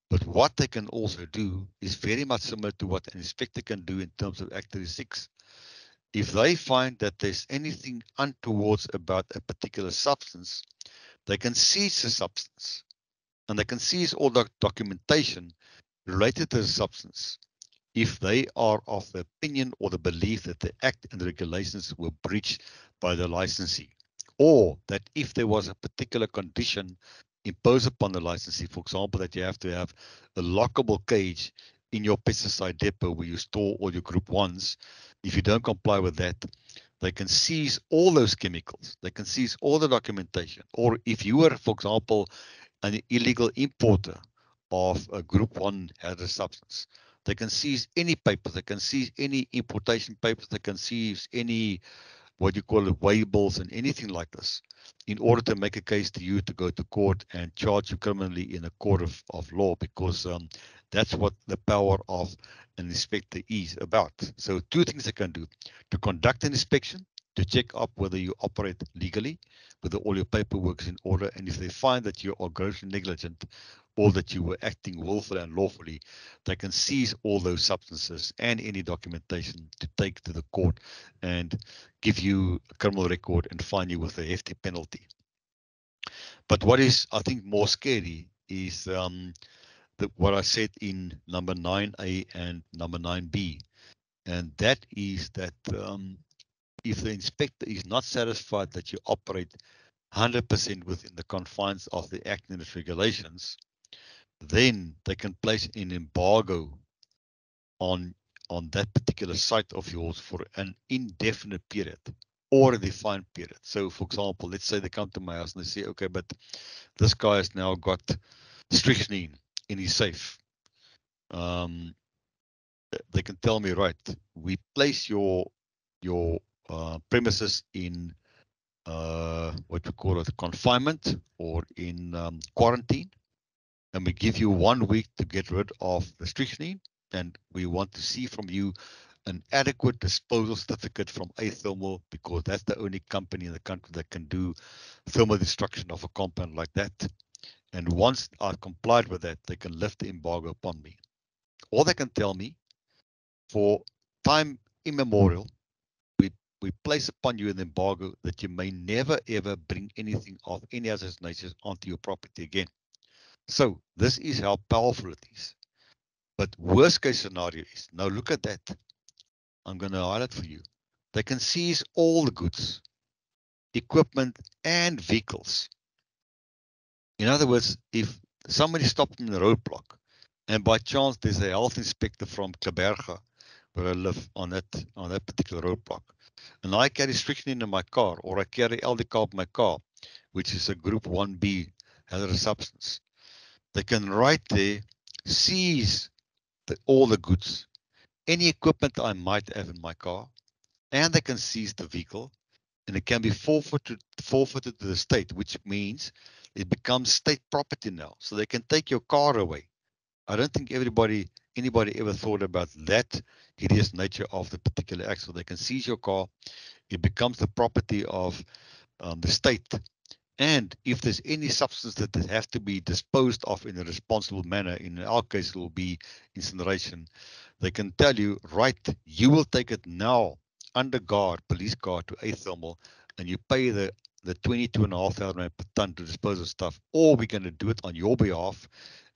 But what they can also do is very much similar to what an inspector can do in terms of Act 36. If they find that there's anything untoward about a particular substance, they can seize the substance and they can seize all the documentation related to the substance if they are of the opinion or the belief that the Act and the regulations were breached by the licensee, or that if there was a particular condition imposed upon the licensee, for example, that you have to have a lockable cage in your pesticide depot where you store all your Group 1s, if you don't comply with that, they can seize all those chemicals. They can seize all the documentation. Or if you were, for example, an illegal importer of a Group 1 hazardous substance, they can seize any papers, they can seize any importation papers, they can seize any, what you call it, waybills and anything like this, in order to make a case to you to go to court and charge you criminally in a court of law, because that's what the power of an inspector is about. So two things they can do: to conduct an inspection, to check up whether you operate legally, whether all your paperwork is in order, and if they find that you are grossly negligent or that you were acting willfully and lawfully, they can seize all those substances and any documentation to take to the court and give you a criminal record and fine you with a hefty penalty. But what is, I think, more scary is what I said in number 9A and number 9B, and that is that if the inspector is not satisfied that you operate 100% within the confines of the Act and its regulations, then they can place an embargo on that particular site of yours for an indefinite period or a defined period. So, for example, let's say they come to my house and they say, okay, but this guy has now got strychnine in his safe. They can tell me, right, we place your premises in what we call it, confinement or in quarantine, and we give you 1 week to get rid of the strychnine, and we want to see from you an adequate disposal certificate from A Thermal, because that's the only company in the country that can do thermal destruction of a compound like that. And once I complied with that, they can lift the embargo upon me. Or they can tell me, for time immemorial, we place upon you an embargo that you may never ever bring anything of any other nature onto your property again. So this is how powerful it is. But worst case scenario is, now look at that. I'm going to highlight for you. They can seize all the goods, equipment, and vehicles. In other words, if somebody stopped them in a roadblock, and by chance there's a health inspector from Kleberga, where I live, on that particular roadblock, and I carry strychnine in my car, or I carry LD-CoP in my car, which is a Group 1B hazardous substance, they can right there seize all the goods, any equipment I might have in my car, and they can seize the vehicle, and it can be forfeited to the state, which means it becomes state property now. So they can take your car away. I don't think anybody ever thought about that hideous nature of the particular act. So they can seize your car, it becomes the property of the state. And if there's any substance that has to be disposed of in a responsible manner, in our case, it will be incineration, they can tell you, right, you will take it now under guard, police guard to a thermal, and you pay the 22,500 rand per ton to dispose of stuff, or we're going to do it on your behalf,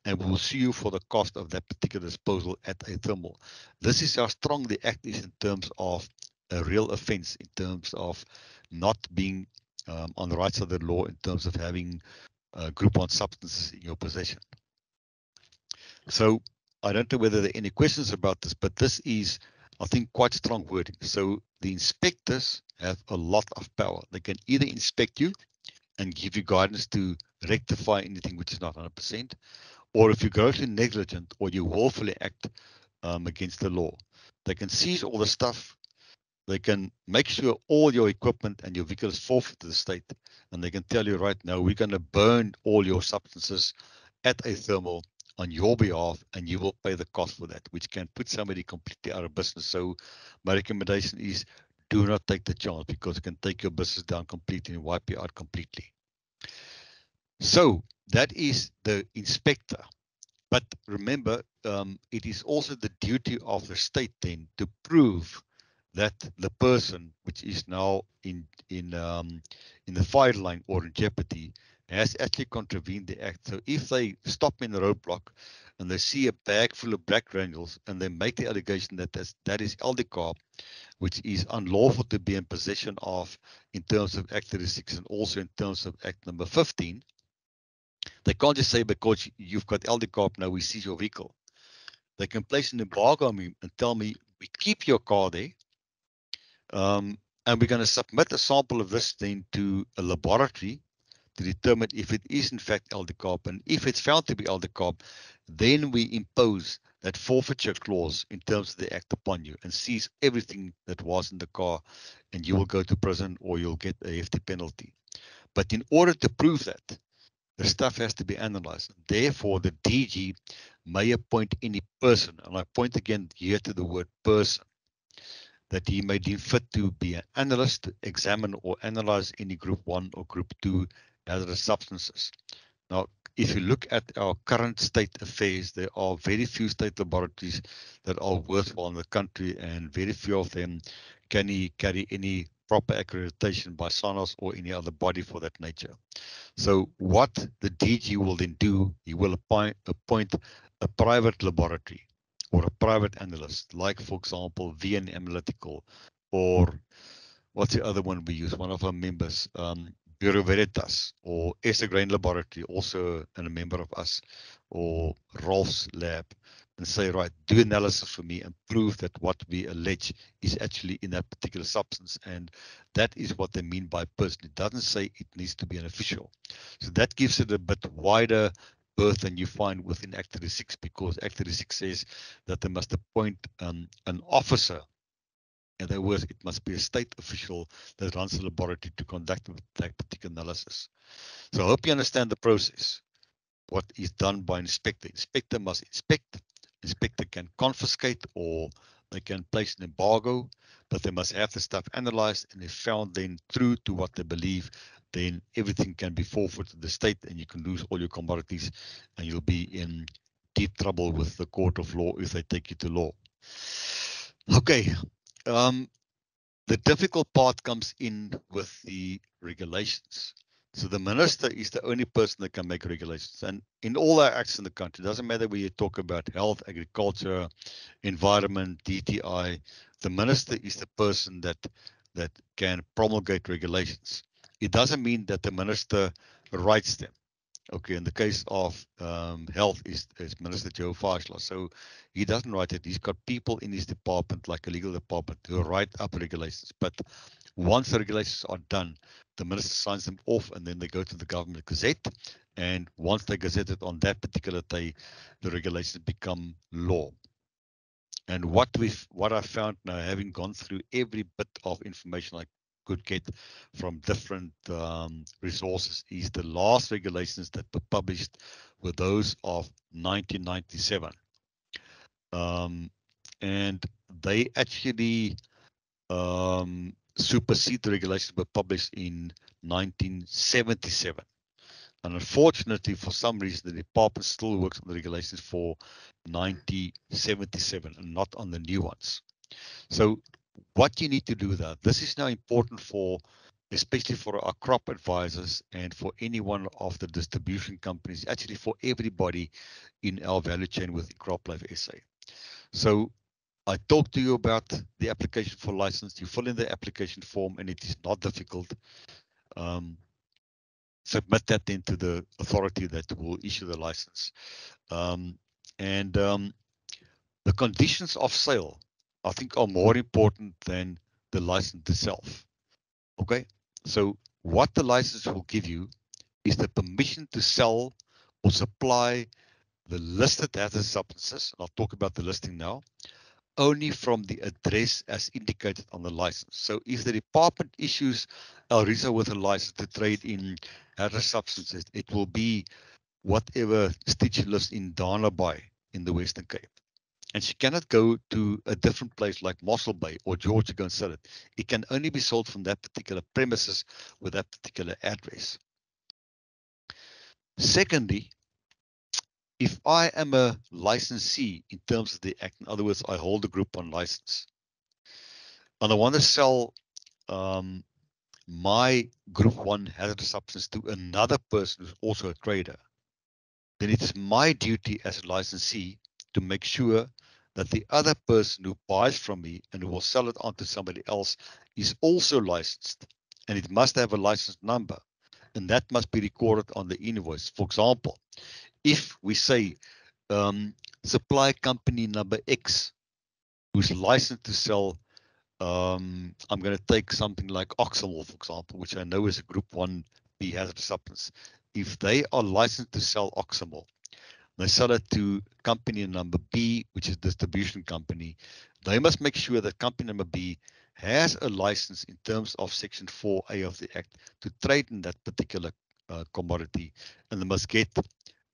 and we'll sue you for the cost of that particular disposal at a thermal. This is how strong the act is in terms of a real offence, in terms of not being on the right side of the law, in terms of having Group 1 substances in your possession. So I don't know whether there are any questions about this, but this is, I think, quite strong wording. So the inspectors have a lot of power. They can either inspect you and give you guidance to rectify anything which is not 100%, or if you're grossly negligent or you willfully act against the law, they can seize all the stuff. They can make sure all your equipment and your vehicles forfeit to the state, and they can tell you right now, we're going to burn all your substances at a thermal on your behalf, and you will pay the cost for that, which can put somebody completely out of business. So my recommendation is do not take the chance, because it can take your business down completely and wipe you out completely. So that is the inspector. But remember, it is also the duty of the state then to prove that the person which is now in the fire line or in jeopardy has actually contravened the act. So if they stop in the roadblock and they see a bag full of black granules and they make the allegation that that is LDCAR, which is unlawful to be in possession of in terms of Act 36 and also in terms of Act number 15, they can't just say, because you've got LDCAR now, we seize your vehicle. They can place an embargo on me and tell me, we keep your car there, and we're going to submit a sample of this then to a laboratory to determine if it is in fact LDCARB. And if it's found to be LDCARB, then we impose that forfeiture clause in terms of the act upon you and seize everything that was in the car, and you will go to prison or you'll get a hefty penalty. But in order to prove that, the stuff has to be analyzed. Therefore, the DG may appoint any person, and I point again here to the word person, that he may deem fit to be an analyst to examine or analyze any Group 1 or Group 2 hazardous substances. Now, if you look at our current state affairs, there are very few state laboratories that are worthwhile in the country, and very few of them can carry any proper accreditation by SANOS or any other body for that nature. So what the DG will then do, he will appoint a private laboratory or a private analyst, like, for example, VN Analytical, or what's the other one we use? One of our members, Bureau Veritas, or Esther Grain Laboratory, also a member of us, or Rolf's Lab, and say, right, do analysis for me and prove that what we allege is actually in that particular substance. And that is what they mean by person. It doesn't say it needs to be an official. So that gives it a bit wider berth than you find within Act 36, because Act 36 says that they must appoint an officer. In other words, it must be a state official that runs the laboratory to conduct that particular analysis. So I hope you understand the process. What is done by inspector? Inspector must inspect. Inspector can confiscate, or they can place an embargo, but they must have the stuff analyzed, and if found then true to what they believe, then everything can be forfeited to the state, and you can lose all your commodities, and you'll be in deep trouble with the court of law if they take you to law. Okay. The difficult part comes in with the regulations. So the minister is the only person that can make regulations. And in all our acts in the country, it doesn't matter whether you talk about health, agriculture, environment, DTI, the minister is the person that can promulgate regulations. It doesn't mean that the minister writes them. Okay, in the case of health is Minister Joe Farsla. So he doesn't write it. He's got people in his department, like a legal department, who write up regulations. But once the regulations are done, the minister signs them off, and then they go to the government gazette. And once they gazette it on that particular day, the regulations become law. And what I found now, having gone through every bit of information I could get from different resources, is the last regulations that were published were those of 1997. And they actually supersede the regulations that were published in 1977. And unfortunately, for some reason, the department still works on the regulations for 1977 and not on the new ones. So what you need to do that. This is now important for, especially for our crop advisors and for any one of the distribution companies, actually for everybody in our value chain with CropLife SA. So I talked to you about the application for license. You fill in the application form and it is not difficult. Um, Submit that into the authority that will issue the license. Um, and the conditions of sale, I think, are more important than the license itself. Okay, so what the license will give you is the permission to sell or supply the listed hazardous substances. And I'll talk about the listing now, only from the address as indicated on the license. So if the department issues Alrisa with a license to trade in hazardous substances, it will be whatever state she lives in Dana Bay in the Western Cape. And she cannot go to a different place like Mossel Bay or George to go and sell it. It can only be sold from that particular premises with that particular address. Secondly, if I am a licensee in terms of the act, in other words, I hold a group on license, and I want to sell um, my group one hazardous substance to another person who's also a trader, then it is my duty as a licensee to make sure that the other person who buys from me and who will sell it on to somebody else is also licensed. And it must have a license number. And that must be recorded on the invoice. For example, if we say supply company number X, who's licensed to sell, I'm going to take something like Oxamol, for example, which I know is a group 1B hazardous substance. If they are licensed to sell Oxamol, they sell it to company number B, which is distribution company. They must make sure that company number B has a license in terms of Section 4A of the Act to trade in that particular commodity, and they must get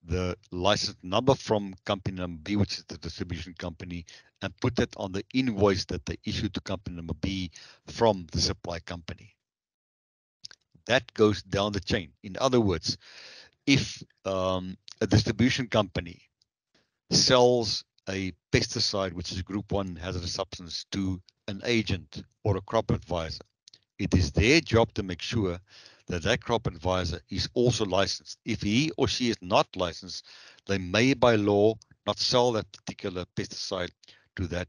the license number from company number B, which is the distribution company, and put that on the invoice that they issue to company number B from the supply company. That goes down the chain. In other words, if a distribution company sells a pesticide, which is group 1 hazardous substance, to an agent or a crop advisor, it is their job to make sure that that crop advisor is also licensed. If he or she is not licensed, they may by law not sell that particular pesticide to that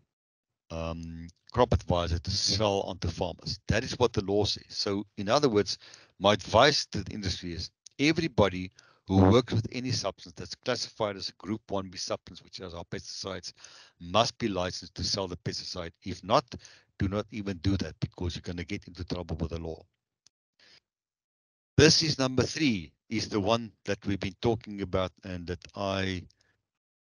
crop advisor to sell onto farmers. That is what the law says. So in other words, my advice to the industry is everybody who works with any substance that's classified as a group 1B substance, which is our pesticides, must be licensed to sell the pesticide. If not, do not even do that because you're going to get into trouble with the law. This is number 3, is the one that we've been talking about and that I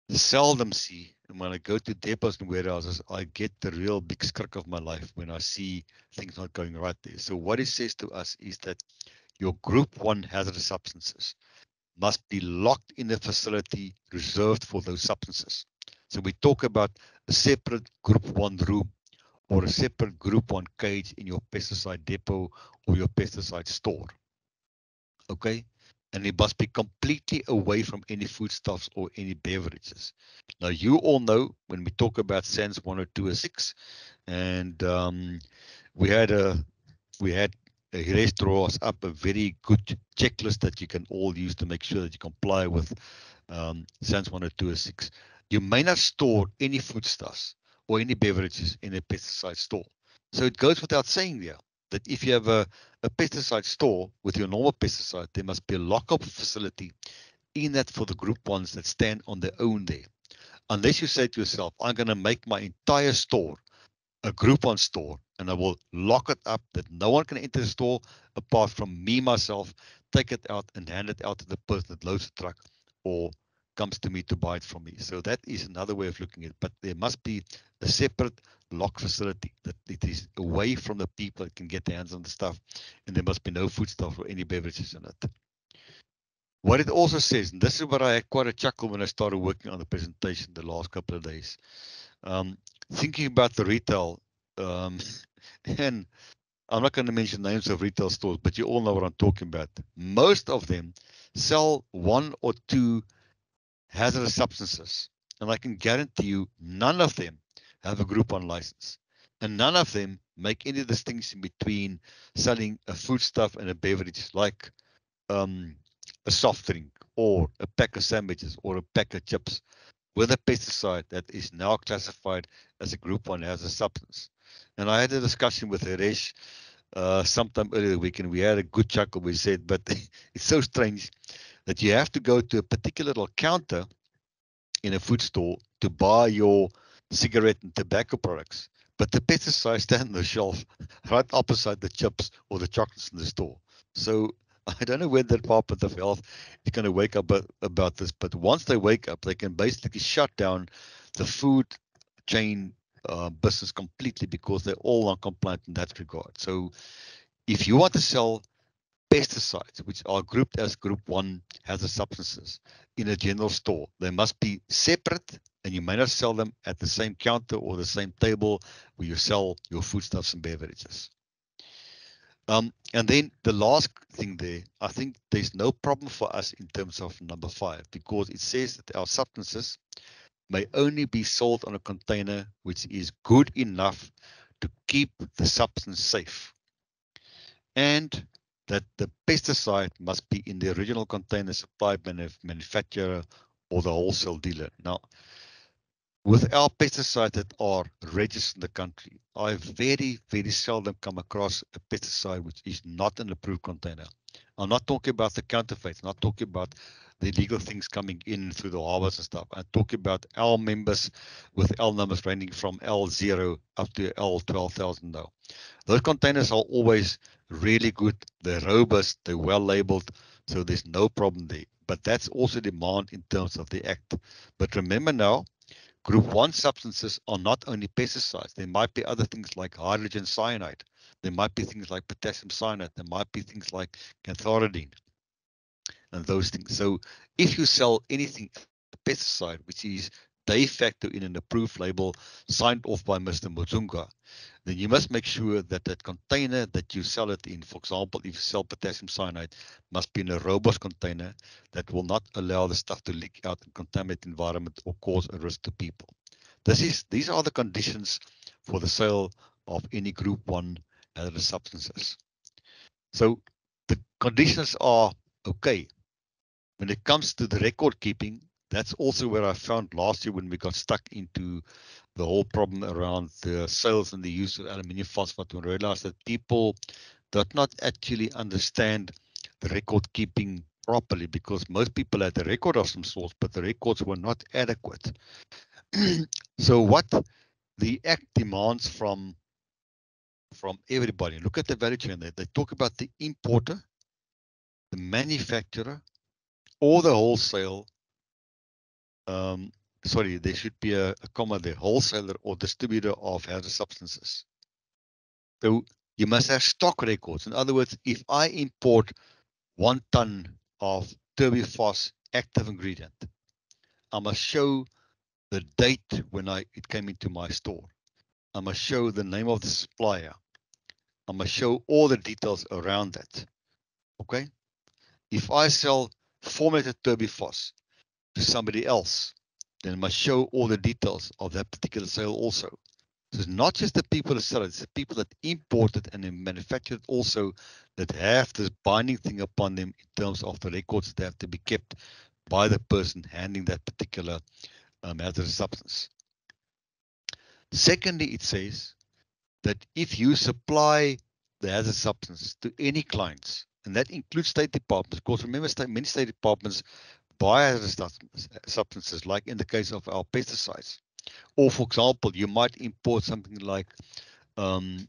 seldom see. And when I go to depots and warehouses, I get the real big skrik of my life when I see things not going right there. So what it says to us is that your group 1 hazardous substances must be locked in a facility reserved for those substances. So we talk about a separate group 1 room or a separate group 1 cage in your pesticide depot or your pesticide store. Okay? And it must be completely away from any foodstuffs or any beverages. Now, you all know when we talk about SANS 10206, and we had Hires draws up a very good checklist that you can all use to make sure that you comply with SANS 10206. You may not store any foodstuffs or any beverages in a pesticide store. So it goes without saying there that if you have a pesticide store with your normal pesticide, there must be a lockup facility in that for the group ones that stand on their own there. Unless you say to yourself, I'm going to make my entire store a Groupon store and I will lock it up that no one can enter the store apart from me, myself, take it out and hand it out to the person that loads the truck or comes to me to buy it from me. So that is another way of looking at it. But there must be a separate lock facility that it is away from the people that can get their hands on the stuff, and there must be no food stuff or any beverages in it. What it also says, and this is what I had quite a chuckle when I started working on the presentation the last couple of days. Thinking about the retail, and I'm not going to mention names of retail stores, but you all know what I'm talking about. Most of them sell 1 or 2 hazardous substances, and I can guarantee you none of them have a group 1 license. And none of them make any distinction between selling a foodstuff and a beverage like um, a soft drink or a pack of sandwiches or a pack of chips with a pesticide that is now classified as a group 1 hazardous substance. And I had a discussion with Harish sometime earlier the week, and we had a good chuckle. We said, but it's so strange that you have to go to a particular little counter in a food store to buy your cigarette and tobacco products. But the pesticides stand on the shelf right opposite the chips or the chocolates in the store. So I don't know when the Department of Health is going to wake up about this, but once they wake up, they can basically shut down the food chain business completely because they're all non-compliant in that regard. So if you want to sell pesticides, which are grouped as group 1 hazardous substances in a general store, they must be separate, and you may not sell them at the same counter or the same table where you sell your foodstuffs and beverages. And then the last thing there, I think there's no problem for us in terms of number 5, because it says that our substances may only be sold on a container which is good enough to keep the substance safe, and that the pesticide must be in the original container supplied by the manufacturer or the wholesale dealer. Now, with our pesticides that are registered in the country, I very, very seldom come across a pesticide which is not an approved container. I'm not talking about the counterfeits, I'm not talking about the illegal things coming in through the harbors and stuff. I'm talking about L members with L numbers ranging from L0 up to L12,000 now. Those containers are always really good. They're robust, they're well labeled, so there's no problem there. But that's also demand in terms of the Act. But remember now, Group 1 substances are not only pesticides. There might be other things like hydrogen cyanide. There might be things like potassium cyanide. There might be things like cantharidin and those things. So if you sell anything, a pesticide, which is de facto in an approved label signed off by Mr. Muzunga, then you must make sure that that container that you sell it in, for example, if you sell potassium cyanide, must be in a robust container that will not allow the stuff to leak out and contaminate the environment or cause a risk to people. These are the conditions for the sale of any group 1 hazardous substances. So the conditions are okay. When it comes to the record keeping, that's also where I found last year when we got stuck into the whole problem around the sales and the use of aluminium phosphate. We realized that people did not actually understand the record keeping properly, because most people had a record of some sort, but the records were not adequate. So what the Act demands from everybody, look at the value chain there. They talk about the importer, the manufacturer, or the wholesale. Sorry, there should be a comma there, wholesaler or distributor of hazardous substances. So you must have stock records. In other words, if I import 1 ton of turbifos active ingredient, I must show the date when it came into my store. I must show the name of the supplier. I must show all the details around that. Okay? If I sell formulated turbifos to somebody else, then I must show all the details of that particular sale also. So it's not just the people that sell it, it's the people that import it and then manufacture it also, that have this binding thing upon them in terms of the records that have to be kept by the person handling that particular hazardous substance. Secondly, it says that if you supply the hazardous substance to any clients, and that includes state departments, because remember, many state departments buy hazardous substances, like in the case of our pesticides. Or, for example, you might import something like um,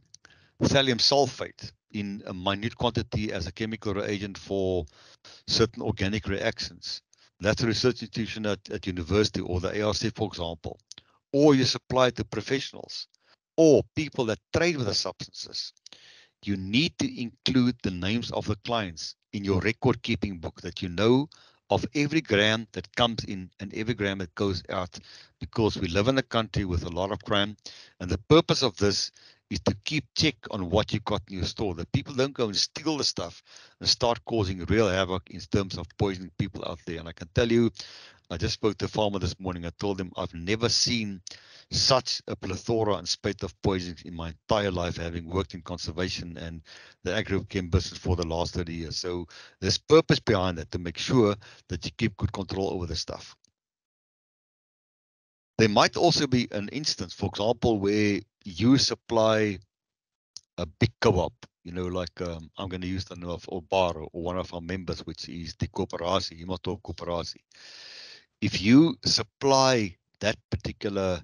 thallium sulfate in a minute quantity as a chemical reagent for certain organic reactions. That's a research institution at university, or the ARC, for example. Or you supply it to professionals or people that trade with the substances. You need to include the names of the clients in your record keeping book, that you know of every gram that comes in and every gram that goes out, because we live in a country with a lot of crime, and the purpose of this is to keep check on what you got in your store, that people don't go and steal the stuff and start causing real havoc in terms of poisoning people out there. And I can tell you, I just spoke to a farmer this morning. I told him I've never seen such a plethora and spate of poisons in my entire life, having worked in conservation and the agrochem business for the last 30 years. So there's purpose behind that, to make sure that you keep good control over the stuff. There might also be an instance, for example, where you supply a big co-op, like I'm going to use the name of Obaro, or one of our members, which is the Coöperatie, Imato Coöperatie. If you supply that particular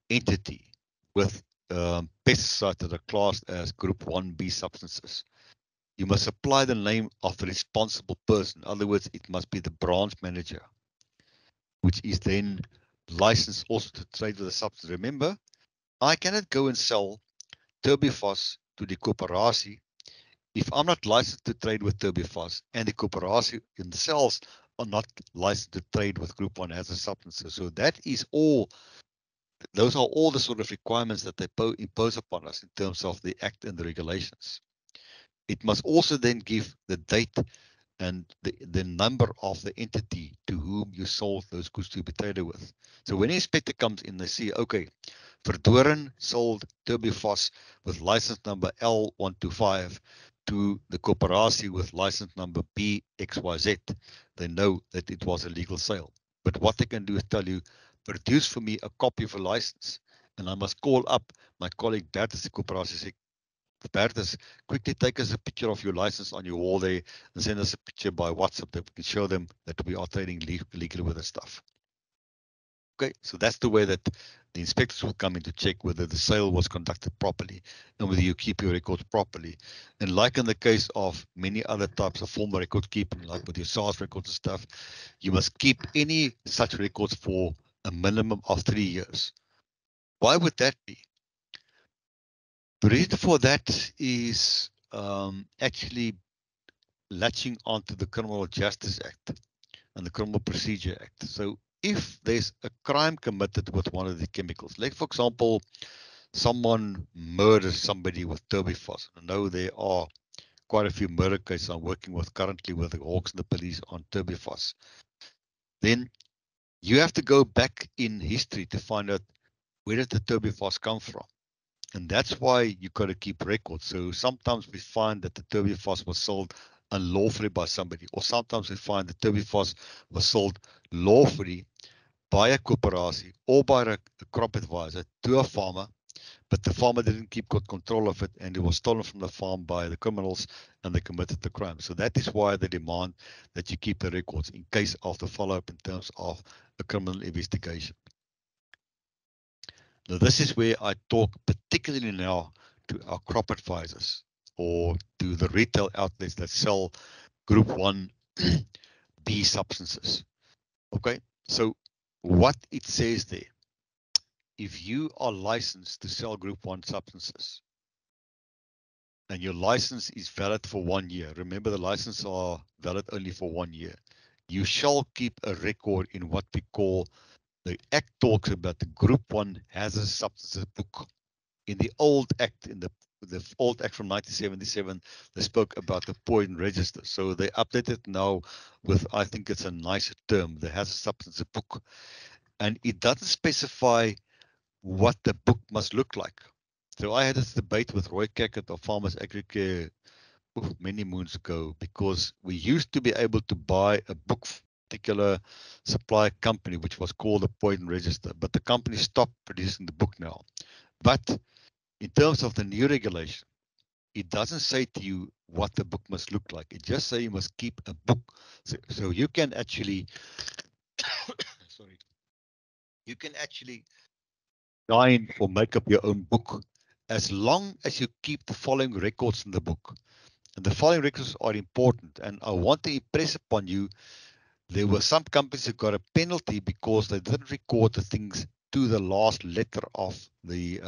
entity with pesticides that are classed as Group 1B substances, you must supply the name of the responsible person. In other words, it must be the branch manager, which is then licensed also to trade with the substance. Remember, I cannot go and sell Turbifos to the Coöperatie if I'm not licensed to trade with Turbifos, and the Coöperatie themselves are not licensed to trade with Group 1 hazardous substances. So those are all the sort of requirements that they impose upon us in terms of the Act and the regulations. It must also then give the date and the number of the entity to whom you sold those goods to be traded with. So when the inspector comes in, they see, okay, Verdoren sold Turbifos with license number L125 to the Coöperatie with license number BXYZ. They know that it was a legal sale. But what they can do is tell you, produce for me a copy of a license. And I must call up my colleague Bertus, the Coöperatie, say, Bertus, quickly take us a picture of your license on your wall there and send us a picture by WhatsApp that we can show them that we are trading legally with the stuff. Okay, so that's the way that the inspectors will come in to check whether the sale was conducted properly and whether you keep your records properly. And like in the case of many other types of formal record keeping, like with your SARS records and stuff, you must keep any such records for a minimum of 3 years. Why would that be? The reason for that is actually latching onto the Criminal Justice Act and the Criminal Procedure Act. So if there's a crime committed with one of the chemicals, like for example, someone murders somebody with Turbifos. I know there are quite a few murder cases I'm working with currently with the Hawks and the police on Turbifos. Then you have to go back in history to find out where did the Turbifos come from. And that's why you got to keep records. So sometimes we find that the Turbifos was sold unlawfully by somebody, or sometimes we find the Turbifos was sold lawfully by a coöperatie or by a crop advisor to a farmer, but the farmer didn't keep good control of it, and it was stolen from the farm by the criminals, and they committed the crime. So that is why they demand that you keep the records in case of the follow-up in terms of a criminal investigation. Now, this is where I talk particularly now to our crop advisors or to the retail outlets that sell Group 1B substances. Okay, so what it says there, if you are licensed to sell Group 1 substances and your license is valid for 1 year, remember the licenses are valid only for 1 year, you shall keep a record in what we call, the Act talks about the Group 1 Hazardous Substances book. In the old Act, in the old Act from 1977, they spoke about the poison register. So they updated now with, I think it's a nicer term, the Hazardous Substances book. And it doesn't specify what the book must look like. So I had this debate with Roy Cackett of Farmers Agricare many moons ago, because we used to be able to buy a book from a particular supply company, which was called the Poison Register, but the company stopped producing the book now. But in terms of the new regulation, it doesn't say to you what the book must look like. It just says you must keep a book. So you can actually, sorry, you can actually design or make up your own book as long as you keep the following records in the book. And the following records are important. And I want to impress upon you, there were some companies who got a penalty because they didn't record the things to the last letter of the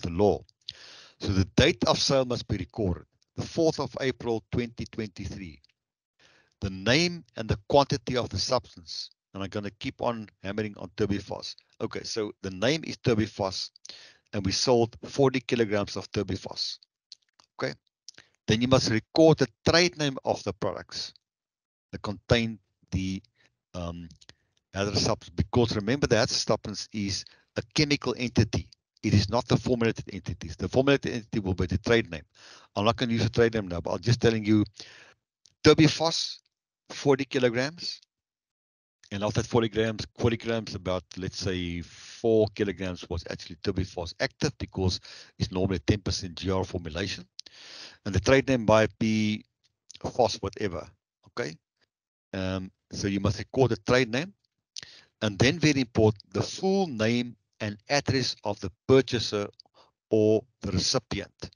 law. So the date of sale must be recorded, the 4th of April 2023. The name and the quantity of the substance. And I'm going to keep on hammering on Turbifos. Okay, so the name is Turbifos, and we sold 40 kilograms of Turbifos. Okay, then you must record the trade name of the products that contain the hazardous substance, because remember the hazardous substance is a chemical entity. It is not the formulated entities. The formulated entity will be the trade name. I'm not going to use a trade name now, but I'm just telling you turbifos, 40 kilograms. And of that 40 grams, about, let's say, 4 kilograms was actually turbifos active because it's normally 10% GR formulation. And the trade name might be FOS, whatever. Okay. So you must record the trade name. And then, very important, the full name and address of the purchaser or the recipient.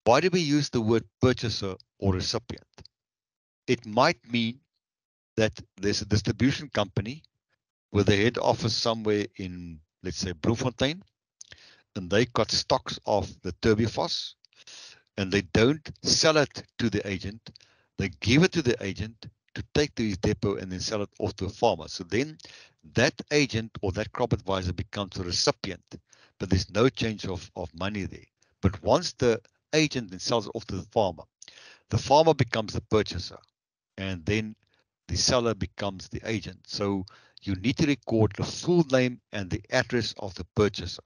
Why do we use the word purchaser or recipient? It might mean that there's a distribution company with a head office somewhere in, let's say, Bloemfontein, and they got stocks of the turbifos, and they don't sell it to the agent. They give it to the agent to take to his depot and then sell it off to a farmer. So then that agent or that crop advisor becomes a recipient, but there's no change of money there. But once the agent then sells it off to the farmer becomes the purchaser, and then the seller becomes the agent. So you need to record the full name and the address of the purchaser.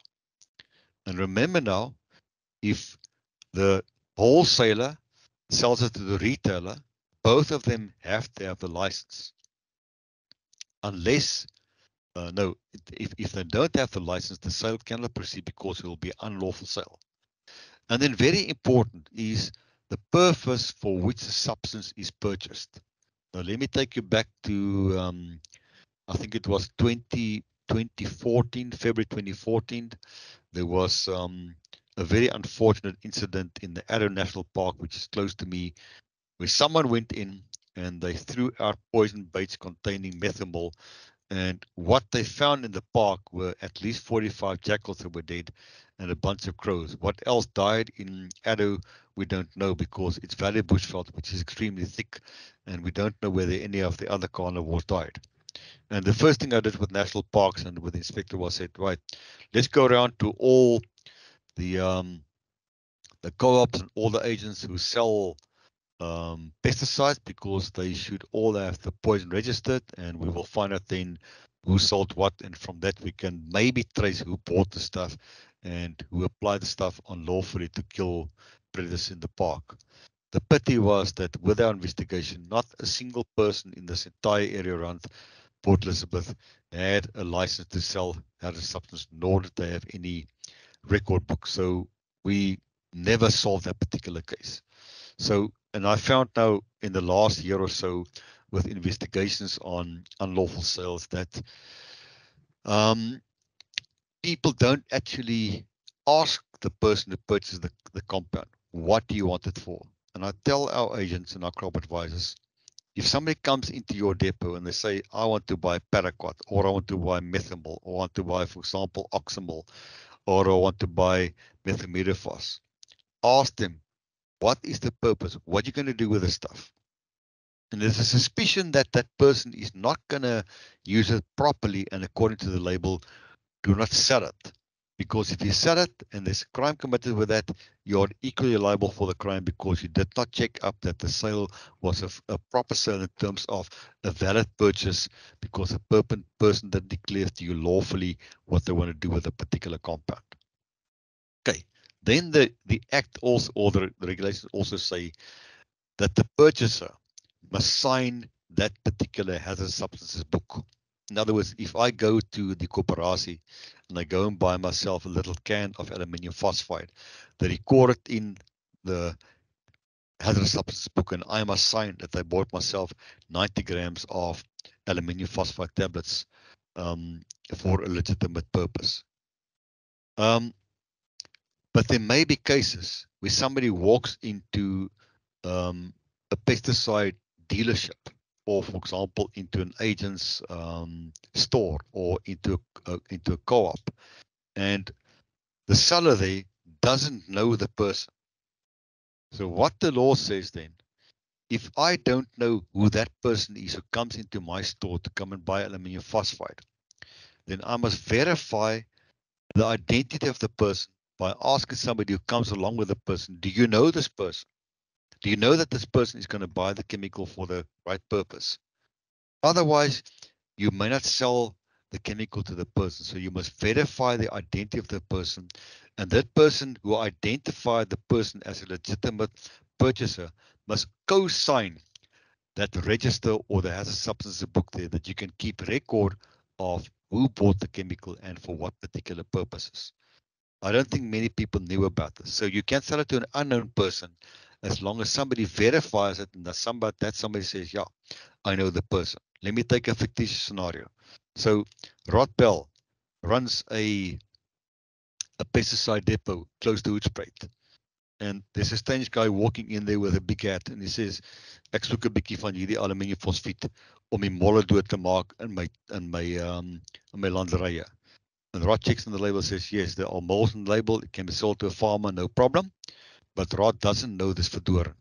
And remember now, if the wholesaler sells it to the retailer, both of them have to have the license. Unless, no, if they don't have the license, the sale cannot proceed because it will be unlawful sale. And then very important is the purpose for which the substance is purchased. Now, let me take you back to, I think it was 2014, February 2014. There was a very unfortunate incident in the Addo National Park, which is close to me, where someone went in and they threw out poison baits containing methanol. And what they found in the park were at least 45 jackals that were dead and a bunch of crows. What else died in Addo, we don't know, because it's Valley Bushveld, which is extremely thick, and we don't know whether any of the other carnivores died. And the first thing I did with national parks and with the inspector was said, right, let's go around to all the co-ops and all the agents who sell pesticides, because they should all have the poison registered, and we will find out then who sold what, and from that we can maybe trace who bought the stuff and who applied the stuff unlawfully to kill predators in the park. The pity was that with our investigation, not a single person in this entire area around Port Elizabeth had a license to sell hazardous substance, nor did they have any record book. So we never solved that particular case. So, and I found now in the last year or so with investigations on unlawful sales that people don't actually ask the person who purchased the compound, what do you want it for? And I tell our agents and our crop advisors, if somebody comes into your depot and they say, I want to buy paraquat, or I want to buy methanol, or I want to buy, for example, oxymol, or I want to buy methylmidofos, ask them, what is the purpose? What are you going to do with this stuff? And there's a suspicion that that person is not going to use it properly and according to the label, do not sell it. Because if you sell it and there's a crime committed with that, you're equally liable for the crime because you did not check up that the sale was a proper sale in terms of a valid purchase, because the person that declares to you lawfully what they want to do with a particular compound. Okay. Then the act also, or the regulations also say that the purchaser must sign that particular hazardous substances book. In other words, if I go to the corporatie and I go and buy myself a little can of aluminium phosphide, they record it in the hazardous substances book, and I must sign that I bought myself 90 grams of aluminium phosphide tablets for a legitimate purpose. But there may be cases where somebody walks into a pesticide dealership, or for example, into an agent's store, or into a co-op, and the seller there doesn't know the person. So what the law says then, if I don't know who that person is who comes into my store to come and buy aluminium phosphide, then I must verify the identity of the person by asking somebody who comes along with the person, do you know this person? Do you know that this person is going to buy the chemical for the right purpose? Otherwise, you may not sell the chemical to the person. So you must verify the identity of the person, and that person who identified the person as a legitimate purchaser must co-sign that register or the hazardous substances book there, that you can keep record of who bought the chemical and for what particular purposes. I don't think many people knew about this. So you can sell it to an unknown person as long as somebody verifies it and that somebody says, yeah, I know the person. Let me take a fictitious scenario. So Rod Bell runs a pesticide depot close to Hoedspruit. And there's a strange guy walking in there with a big hat and he says, ek soek 'n bietjie van hierdie aluminiumfosfiet om die molle dood te maak in my landerye. And Rod checks on the label, says, yes, there are moles on the label. It can be sold to a farmer, no problem. But Rod doesn't know this verdoring.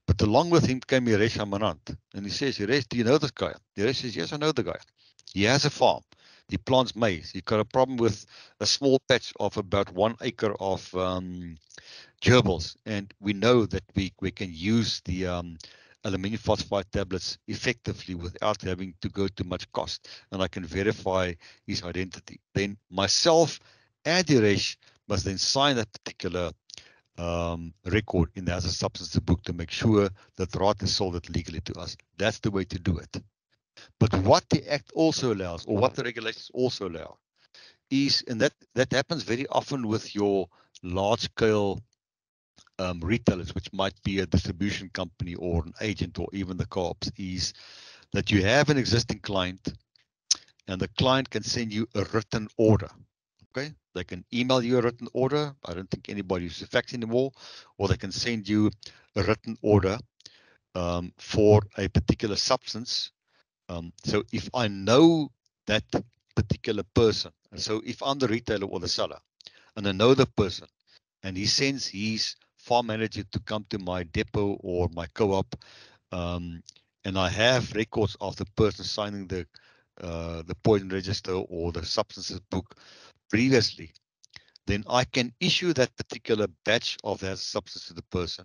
But along with him came Yaresh Amarant. And he says, Yaresh, do you know this guy? Yaresh says, yes, I know the guy. He has a farm. He plants maize. He got a problem with a small patch of about 1 acre of gerbils. And we know that we can use the aluminum phosphide tablets effectively without having to go to much cost. And I can verify his identity. Then myself and Yaresh must then sign that particular record in the hazardous substances book to make sure that Rod has sold it legally to us. That's the way to do it. But what the Act also allows, or what the regulations also allow, is, and that happens very often with your large-scale retailers, which might be a distribution company or an agent or even the co-ops, is that you have an existing client and the client can send you a written order. Okay, they can email you a written order. I don't think anybody uses fax anymore, or they can send you a written order for a particular substance. So if I know that particular person, and so if I'm the retailer or the seller, and I know the person, and he sends his farm manager to come to my depot or my co-op, and I have records of the person signing the poison register or the substances book previously, then I can issue that particular batch of that substance to the person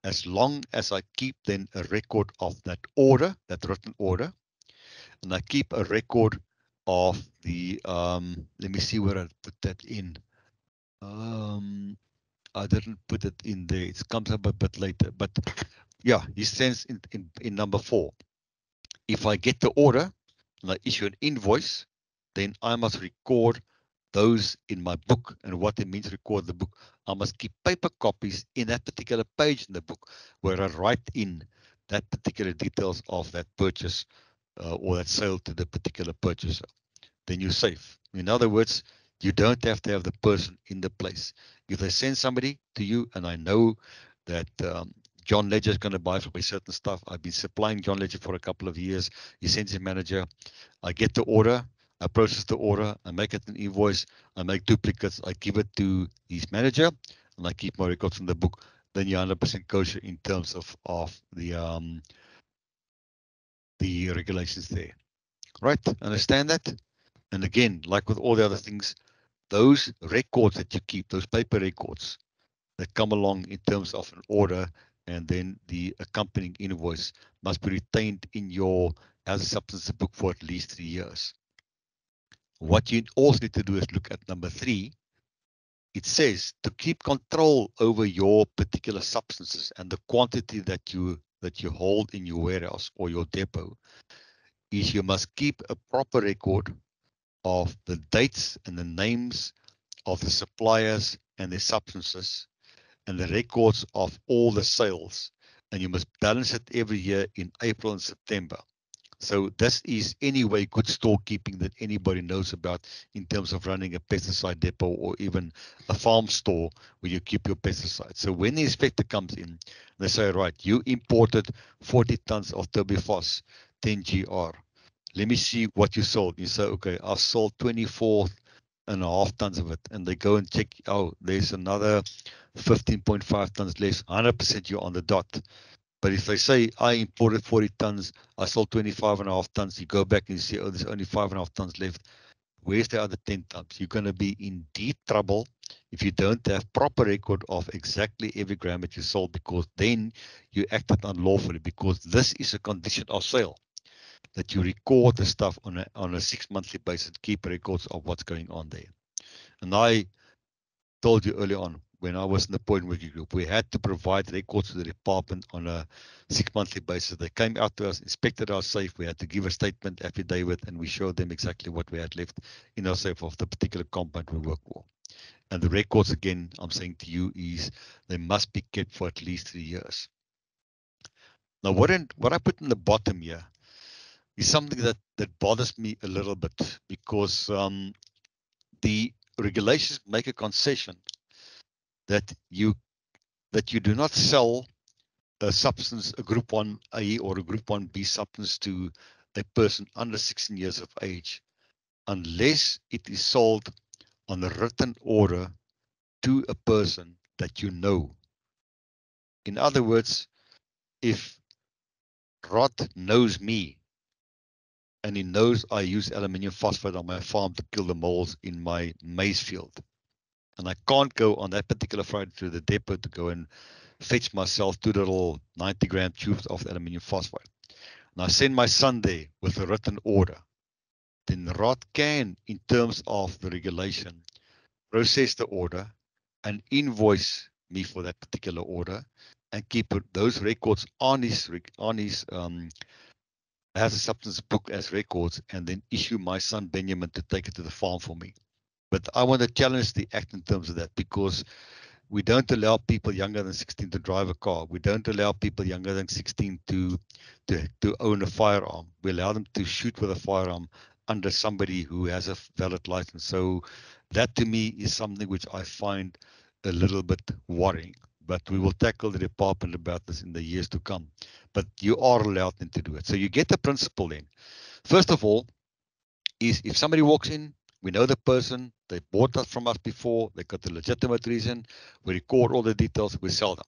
as long as I keep then a record of that order, that written order, and I keep a record of the, let me see where I put that in. I didn't put it in there. It comes up a bit later, but yeah, he sends in number 4. If I get the order and I issue an invoice, then I must record those in my book. And what it means, record the book, I must keep paper copies in that particular page in the book where I write in that particular details of that purchase or that sale to the particular purchaser. Then you're safe. In other words, you don't have to have the person in the place. If they send somebody to you, and I know that John Ledger is going to buy from me certain stuff. I've been supplying John Ledger for a couple of years. He sends a manager. I get the order. I process the order. I make it an invoice. I make duplicates. I give it to his manager, and I keep my records in the book. Then you're 100% kosher in terms of the regulations there. Right? Understand that? And again, like with all the other things, those records that you keep, those paper records that come along in terms of an order and then the accompanying invoice must be retained in your hazardous substances book for at least 3 years. What you also need to do is look at number 3. It says to keep control over your particular substances and the quantity that you hold in your warehouse or your depot is you must keep a proper record of the dates and the names of the suppliers and their substances and the records of all the sales. And you must balance it every year in April and September. So this is anyway good storekeeping that anybody knows about in terms of running a pesticide depot or even a farm store where you keep your pesticides. So when the inspector comes in, they say, right, you imported 40 tons of Turbifos 10GR. Let me see what you sold. You say, okay, I sold 24.5 tons of it. And they go and check, oh, there's another 15.5 tons less. 100% you're on the dot. But if they say I imported 40 tons, I sold 25.5 tons, you go back and you say, oh, there's only 5.5 tons left. Where's the other 10 tons? You're going to be in deep trouble if you don't have proper record of exactly every gram that you sold, because then you acted unlawfully, because this is a condition of sale. that you record the stuff on a 6 monthly basis, keep records of what's going on there. And I told you early on, when I was in the point working group, we had to provide records to the department on a 6 monthly basis. They came out to us, inspected our safe. We had to give a statement, affidavit, and we showed them exactly what we had left in our safe of the particular compound we work for. And the records, again, I'm saying to you, is they must be kept for at least 3 years. Now, what I put in the bottom here is something that bothers me a little bit, because the regulations make a concession that you do not sell a substance, a group 1A or a group 1B substance, to a person under 16 years of age unless it is sold on a written order to a person that you know. In other words, if Rod knows me and he knows I use aluminium phosphate on my farm to kill the moles in my maize field, and I can't go on that particular Friday to the depot to go and fetch myself 2 little 90-gram tubes of aluminium phosphate, and I send my son there with a written order, then Rod can, in terms of the regulation, process the order and invoice me for that particular order and keep those records on his hazardous substance book as records, and then issue my son Benjamin to take it to the farm for me. But I want to challenge the act in terms of that, because we don't allow people younger than 16 to drive a car. We don't allow people younger than 16 to own a firearm. We allow them to shoot with a firearm under somebody who has a valid license. So that to me is something which I find a little bit worrying. But we will tackle the department about this in the years to come. But you are allowed them to do it. So you get the principle then. First of all, is if somebody walks in, we know the person, they bought that from us before, they got the legitimate reason, we record all the details, we sell them.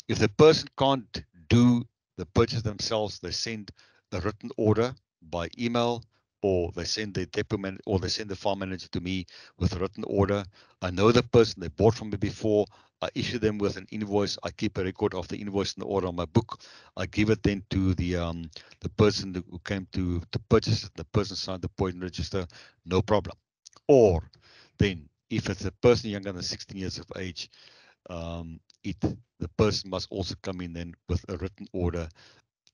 If the person can't do the purchase themselves, they send a written order by email, or they send the depot man, or they send the farm manager to me with a written order. I know the person, they bought from me before. I issue them with an invoice. I keep a record of the invoice and the order on my book. I give it then to the person who came to purchase it. The person signed the point register, no problem. Or then, if it's a person younger than 16 years of age, the person must also come in then with a written order,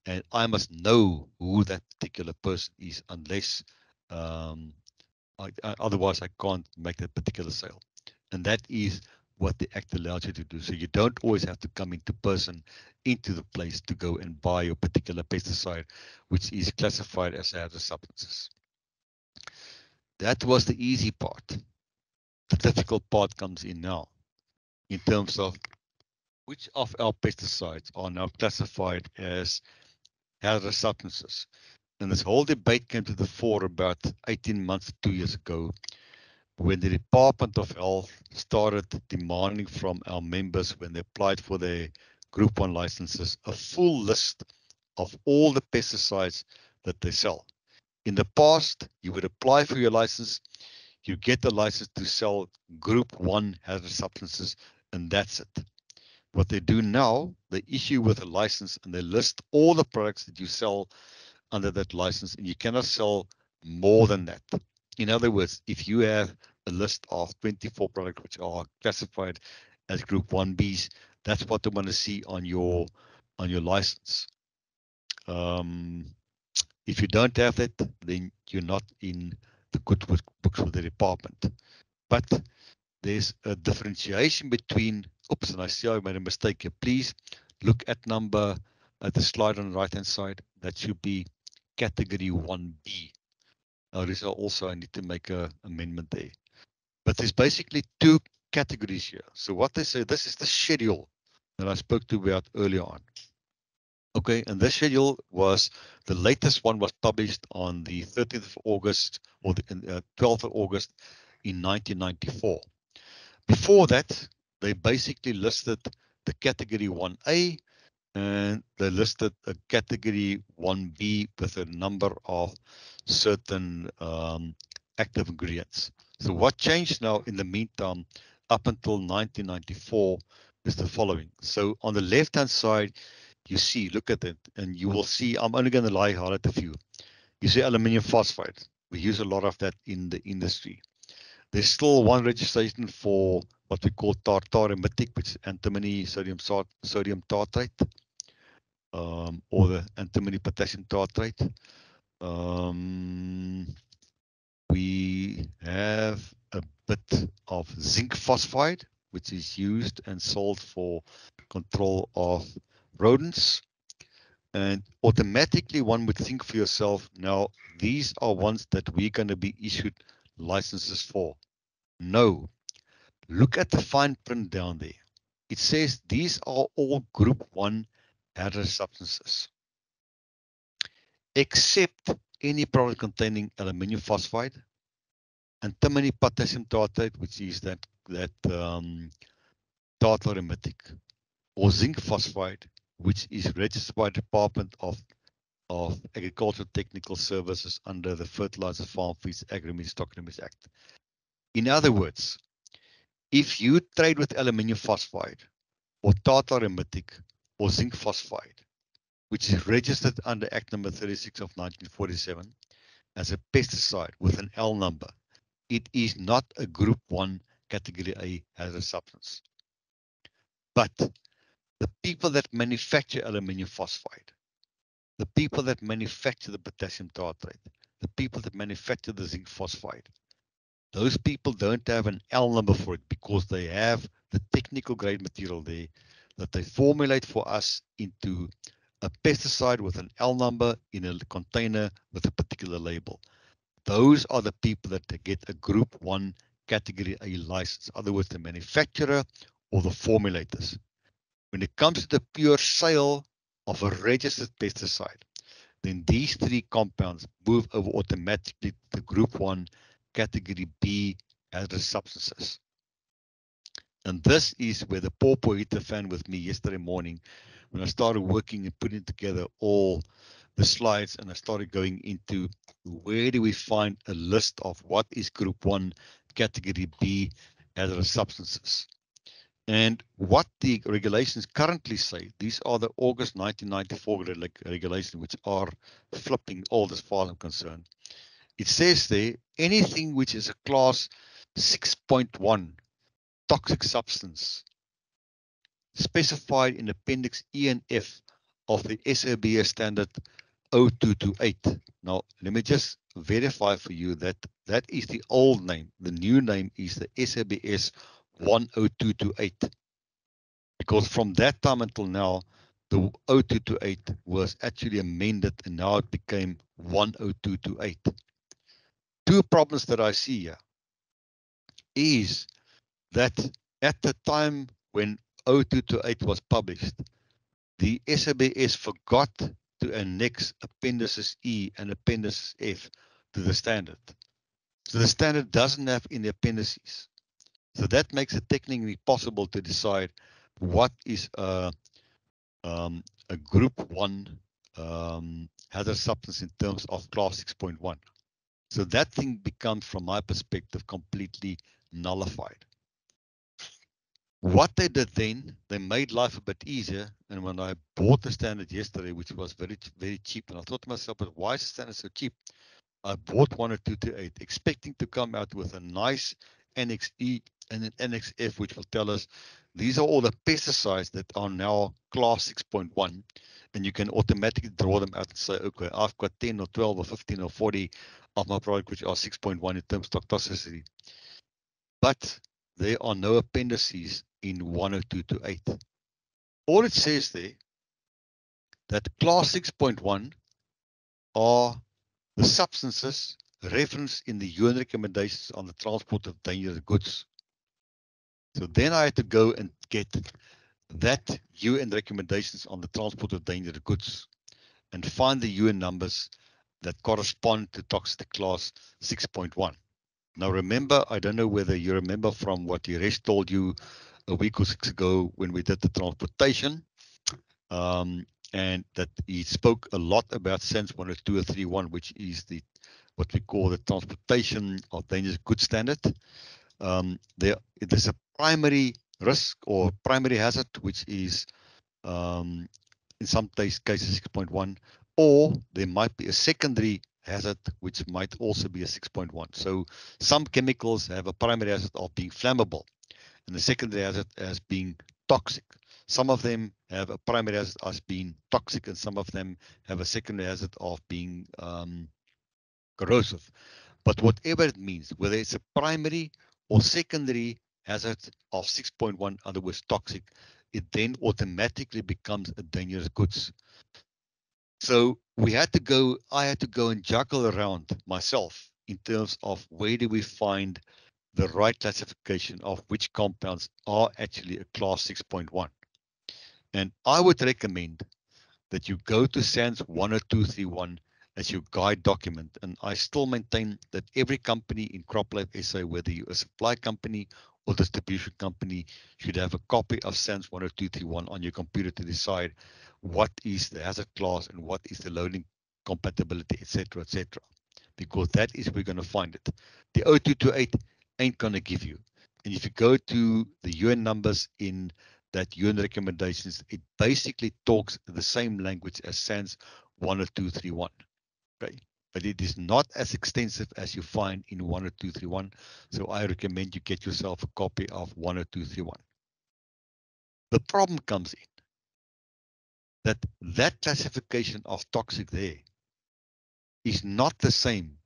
and I must know who that particular person is, unless otherwise I can't make that particular sale. And that is what the act allows you to do. So you don't always have to come into person into the place to go and buy your particular pesticide, which is classified as hazardous substances. That was the easy part. The difficult part comes in now, in terms of which of our pesticides are now classified as hazardous substances. And this whole debate came to the fore about 18 months, 2 years ago, when the Department of Health started demanding from our members, when they applied for their Group 1 licenses, a full list of all the pesticides that they sell. In the past, you would apply for your license, you get the license to sell Group 1 hazardous substances, and that's it. What they do now, they issue with a license and they list all the products that you sell under that license, and you cannot sell more than that. In other words, if you have a list of 24 products which are classified as Group 1Bs, that's what they want to see on your license. If you don't have that, then you're not in the good books of the department. But there's a differentiation between, oops, and I see I made a mistake here. Please look at number at the slide on the right hand side. That should be category 1B. Now, this also I need to make an amendment there. But there's basically two categories here. So what they say, this is the schedule that I spoke to about earlier on. Okay, and this schedule was, the latest one was published on the 13th of August, or the 12th of August in 1994. Before that, they basically listed the category 1A, and they listed a category 1B with a number of certain active ingredients. So what changed now in the meantime, up until 1994, is the following. So on the left-hand side, you see, look at it, and you will see, I'm only going to highlight a few. You see aluminium phosphide. We use a lot of that in the industry. There's still one registration for what we call tartarimetic, which is antimony sodium tartrate, or the antimony potassium tartrate. Um, we have a bit of zinc phosphide, which is used and sold for control of rodents. And automatically one would think for yourself, now these are ones that we're going to be issued licenses for. No, look at the fine print down there. It says these are all group 1 hazardous substances, except any product containing aluminium phosphide, antimony potassium tartrate, which is that tartarimetic, or zinc phosphide, which is registered by the Department of Agricultural Technical Services under the Fertilizer Farm Feeds Agri-Meats Stockery Act. In other words, if you trade with aluminium phosphide or tartarimetic or zinc phosphide, which is registered under Act number 36 of 1947 as a pesticide with an L number, it is not a group 1 category A hazardous substance. But the people that manufacture aluminium phosphide, the people that manufacture the potassium tartrate, the people that manufacture the zinc phosphide, those people don't have an L number for it because they have the technical grade material there that they formulate for us into a pesticide with an L number in a container with a particular label. Those are the people that get a group 1 category A license. In other words, the manufacturer or the formulators. When it comes to the pure sale of a registered pesticide, then these 3 compounds move over automatically to the group 1 category B hazardous substances. And this is where the popo hit the fan with me yesterday morning when I started working and putting together all the slides, and I started going into where do we find a list of what is group 1 category B hazardous substances. And what the regulations currently say, these are the August 1994 regulations, which are flipping old as far as I'm concerned. It says there, anything which is a class 6.1 toxic substance specified in Appendix E and F of the SABS standard 0228. Now, let me just verify for you that that is the old name. The new name is the SABS 10228. Because from that time until now, the 0228 was actually amended and now it became 10228. Two problems that I see here is that at the time when 0228 was published, the SABS forgot to annex Appendices E and Appendices F to the standard. So the standard doesn't have any appendices. So that makes it technically possible to decide what is a group 1 hazardous substance in terms of class 6.1. So that thing becomes, from my perspective, completely nullified. What they did then, they made life a bit easier. And when I bought the standard yesterday, which was very, very cheap, and I thought to myself, but why is the standard so cheap? I bought 10228, expecting to come out with a nice Annex E and an Annex F, which will tell us these are all the pesticides that are now class 6.1. And you can automatically draw them out and say, okay, I've got 10 or 12 or 15 or 40 of my product, which are 6.1 in terms of toxicity. But there are no appendices in 10228. All it says there that class 6.1 are the substances referenced in the UN recommendations on the transport of dangerous goods. So then I had to go and get that UN recommendations on the transport of dangerous goods and find the UN numbers that correspond to toxic class 6.1. Now remember, I don't know whether you remember from what Yaresh told you a week or 6 ago when we did the transportation, and that he spoke a lot about SENS 10231, which is the what we call the transportation of dangerous goods standard. There's a primary risk or primary hazard, which is in some cases 6.1, or there might be a secondary hazard, which might also be a 6.1. So some chemicals have a primary hazard of being flammable and the secondary hazard as being toxic. Some of them have a primary hazard as being toxic, and some of them have a secondary hazard of being corrosive. But whatever it means, whether it's a primary or secondary hazard of 6.1, in other words, toxic, it then automatically becomes a dangerous goods. So I had to go and juggle around myself in terms of where do we find the right classification of which compounds are actually a class 6.1. And I would recommend that you go to SANS 10231 as your guide document. And I still maintain that every company in CropLife SA, whether you're a supply company or distribution company, should have a copy of SANS 10231 on your computer to decide what is the hazard class and what is the loading compatibility, etc., etc. Because that is where we're going to find it. The 0228 ain't going to give you. And if you go to the UN numbers in that UN recommendations, it basically talks the same language as SANS 10231. Okay. But it is not as extensive as you find in 10231. So I recommend you get yourself a copy of 10231. The problem comes in that classification of toxic there is not the same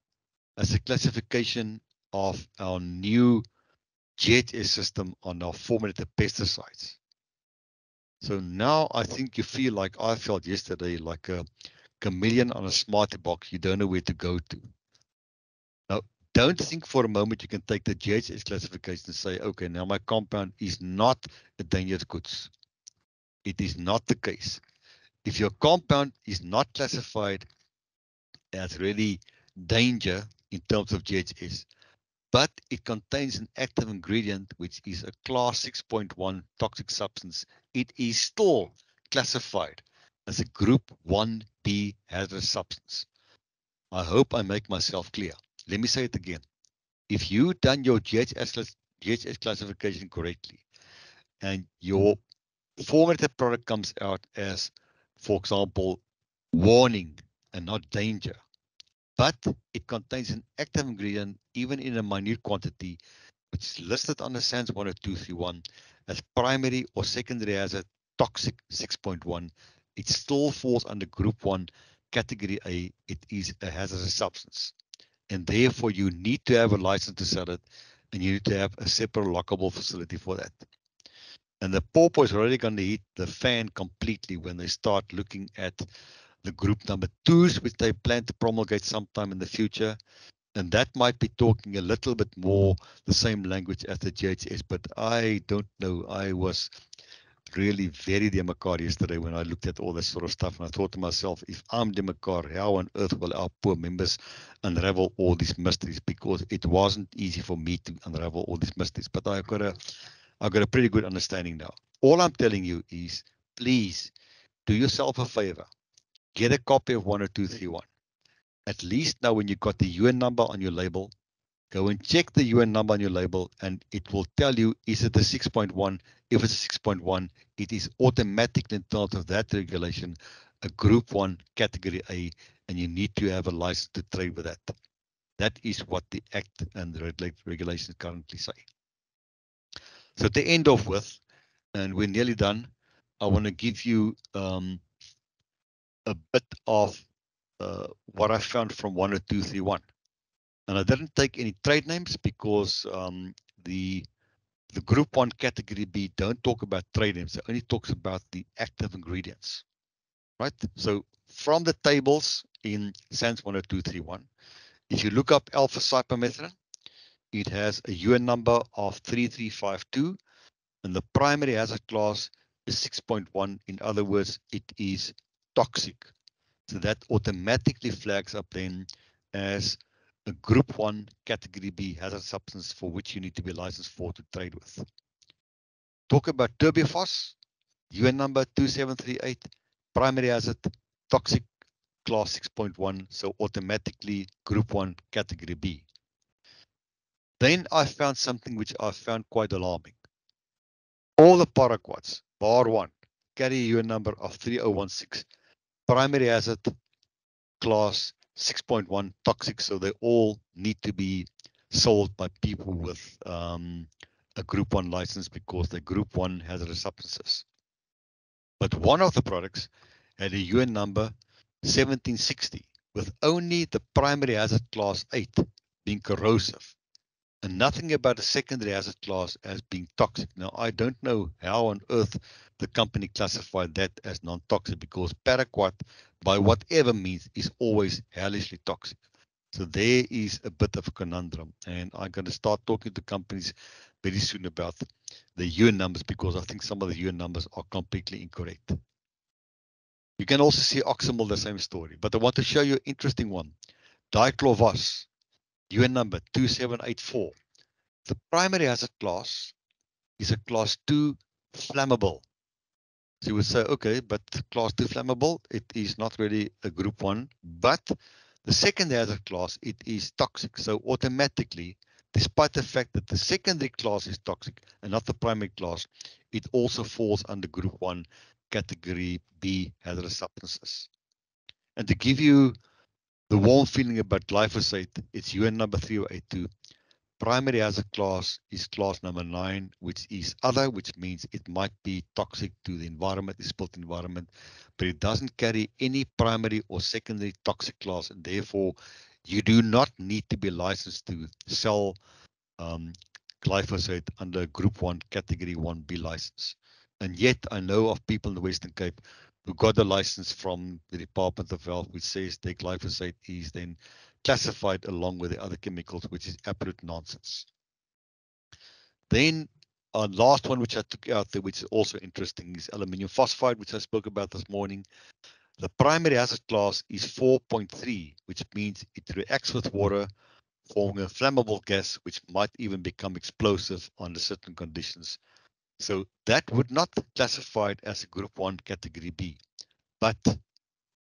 as the classification of our new GHS system on our formulated pesticides. So now I think you feel like I felt yesterday, like a chameleon on a smarty box. You don't know where to go to. Now, don't think for a moment you can take the GHS classification and say, okay, now my compound is not a dangerous goods. It is not the case. If your compound is not classified as really danger in terms of GHS, but it contains an active ingredient which is a class 6.1 toxic substance, it is still classified as a group 1B hazardous substance. I hope I make myself clear. Let me say it again. If you done your GHS classification correctly and your formulated product comes out as, for example, warning and not danger, but it contains an active ingredient even in a minute quantity which is listed under SANS 10231 as primary or secondary as a toxic 6.1, it still falls under group 1 category A. It is a hazardous substance. And therefore you need to have a license to sell it, and you need to have a separate lockable facility for that. And the pawpaw is already going to hit the fan completely when they start looking at the group number 2s, which they plan to promulgate sometime in the future. And that might be talking a little bit more the same language as the GHS, but I don't know. I was really very democrat yesterday when I looked at all this sort of stuff, and I thought to myself, if I'm democrat, how on earth will our poor members unravel all these mysteries? Because it wasn't easy for me to unravel all these mysteries, but I've got a pretty good understanding now. All I'm telling you is, please do yourself a favor, get a copy of 10231. At least now when you've got the UN number on your label, go and check the UN number on your label, and it will tell you, is it a 6.1? If it's a 6.1, it is automatically in terms of that regulation a Group 1 Category A, and you need to have a license to trade with that. That is what the Act and the regulations currently say. So to end off with, and we're nearly done, I want to give you a bit of what I found from 10231. And I didn't take any trade names because the group 1 category B don't talk about trade names. It only talks about the active ingredients, right? So from the tables in SANS 10231, if you look up alpha cypermethrin, it has a UN number of 3352, and the primary hazard class is 6.1. In other words, it is toxic. So that automatically flags up then as a group 1 category B hazard substance for which you need to be licensed for to trade with. Talk about turbofos, UN number 2738, primary hazard, toxic class 6.1, so automatically group 1 category B. Then I found something which I found quite alarming. All the paraquats, bar 1, carry a UN number of 3016, primary hazard class 6.1 toxic, so they all need to be sold by people with a Group 1 license because they're Group 1 hazardous substances. But one of the products had a UN number 1760 with only the primary hazard class 8 being corrosive and nothing about the secondary hazard class as being toxic. Now, I don't know how on earth the company classified that as non-toxic because paraquat, by whatever means, is always hellishly toxic. So there is a bit of a conundrum, and I'm going to start talking to companies very soon about the UN numbers because I think some of the UN numbers are completely incorrect. You can also see oxymol, the same story, but I want to show you an interesting one. Diclovos, UN number 2784. The primary hazard class is a class 2 flammable. So you would say, okay, but class 2 flammable, it is not really a group 1, but the second hazard class, it is toxic. So automatically, despite the fact that the secondary class is toxic and not the primary class, it also falls under group 1 category B hazardous substances. And to give you the warm feeling about glyphosate, it's UN number 3082. Primary hazard class is class number 9, which is other, which means it might be toxic to the environment, the spilt environment, but it doesn't carry any primary or secondary toxic class, and therefore you do not need to be licensed to sell um, glyphosate under Group 1 Category 1B license. And yet I know of people in the Western Cape who got a license from the Department of Health, which says their glyphosate is then classified along with the other chemicals, which is absolute nonsense. Then last one, which I took out there, which is also interesting, is aluminium phosphide, which I spoke about this morning. The primary hazard class is 4.3, which means it reacts with water, forming a flammable gas, which might even become explosive under certain conditions. So that would not classify it as a Group 1 Category B, but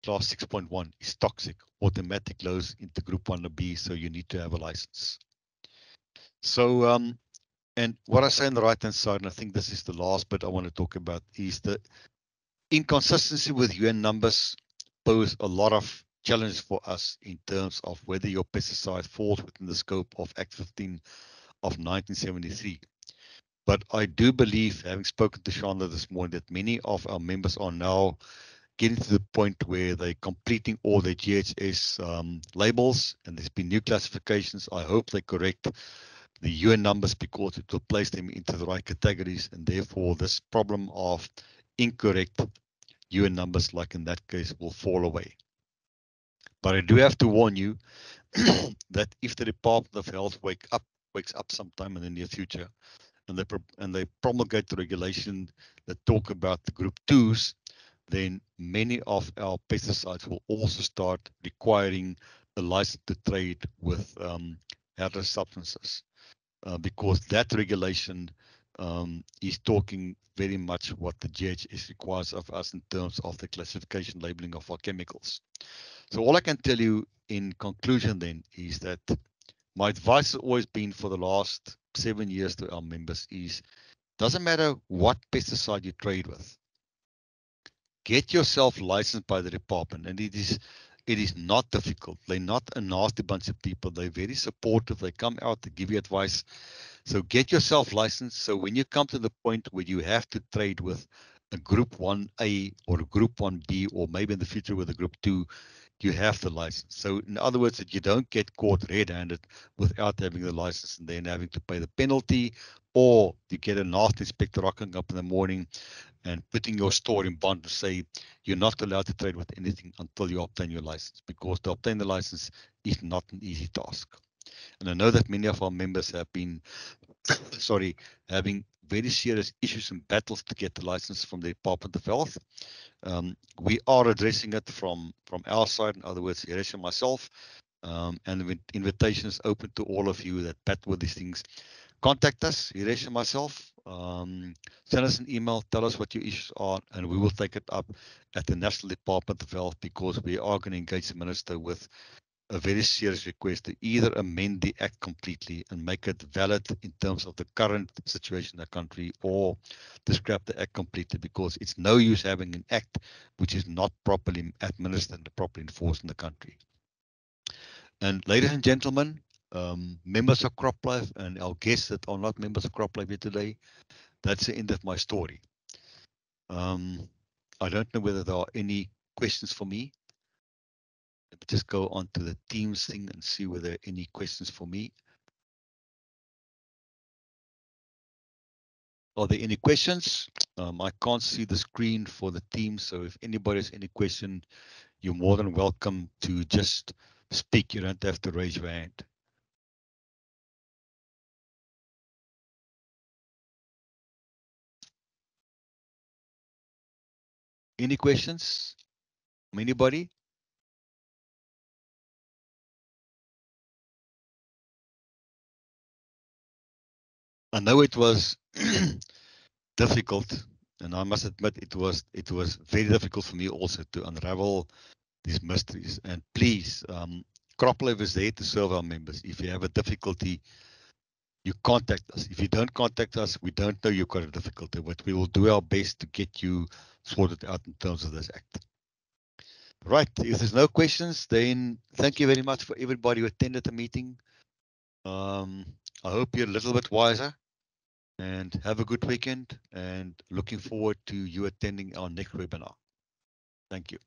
Class 6.1 is toxic, automatic goes into Group 1 or B, so you need to have a license. So, and what I say on the right-hand side, and I think this is the last bit I want to talk about, is the inconsistency with UN numbers pose a lot of challenges for us in terms of whether your pesticide falls within the scope of Act 15 of 1973. But I do believe, having spoken to Shonda this morning, that many of our members are now getting to the point where they're completing all their GHS labels, and there's been new classifications. I hope they correct the UN numbers because it will place them into the right categories, and therefore this problem of incorrect UN numbers, like in that case, will fall away. But I do have to warn you that if the Department of Health wakes up sometime in the near future, and they promulgate the regulation that talk about the group 2s, then many of our pesticides will also start requiring a license to trade with hazardous substances, because that regulation is talking very much what the GHS requires of us in terms of the classification labeling of our chemicals. So all I can tell you in conclusion then is that my advice has always been for the last 7 years to our members is, doesn't matter what pesticide you trade with, get yourself licensed by the department, and it is not difficult. They're not a nasty bunch of people. They're very supportive. They come out to give you advice. So get yourself licensed. So when you come to the point where you have to trade with a Group 1A or a Group 1B, or maybe in the future with a Group 2, you have the license. So in other words, that you don't get caught red-handed without having the license and then having to pay the penalty, or you get a nasty inspector rocking up in the morning and putting your store in bond to say you're not allowed to trade with anything until you obtain your license, because to obtain the license is not an easy task. And I know that many of our members have been, sorry, having very serious issues and battles to get the license from the Department of Health. We are addressing it from our side, in other words, Harish and myself, and the invitation is open to all of you that battle with these things. Contact us, Harish and myself. Send us an email, tell us what your issues are, and we will take it up at the National Department of Health, because we are going to engage the Minister with a very serious request to either amend the Act completely and make it valid in terms of the current situation in the country, or to scrap the Act completely, because it's no use having an Act which is not properly administered and properly enforced in the country. And ladies and gentlemen, members of CropLife and our guests that are not members of CropLife here today, that's the end of my story. Um, I don't know whether there are any questions for me. Let me just go on to the Teams thing and see whether there are any questions for me. Are there any questions? I can't see the screen for the team, so if anybody has any question, you're more than welcome to just speak. You don't have to raise your hand. Any questions from anybody? I know it was difficult, and I must admit it was very difficult for me also to unravel these mysteries. And please, CropLife is there to serve our members. If you have a difficulty, you contact us. If you don't contact us, we don't know you've got a difficulty, but we will do our best to get you sorted out in terms of this act. Right. If there's no questions, then thank you very much for everybody who attended the meeting. I hope you're a little bit wiser and have a good weekend and looking forward to you attending our next webinar. Thank you.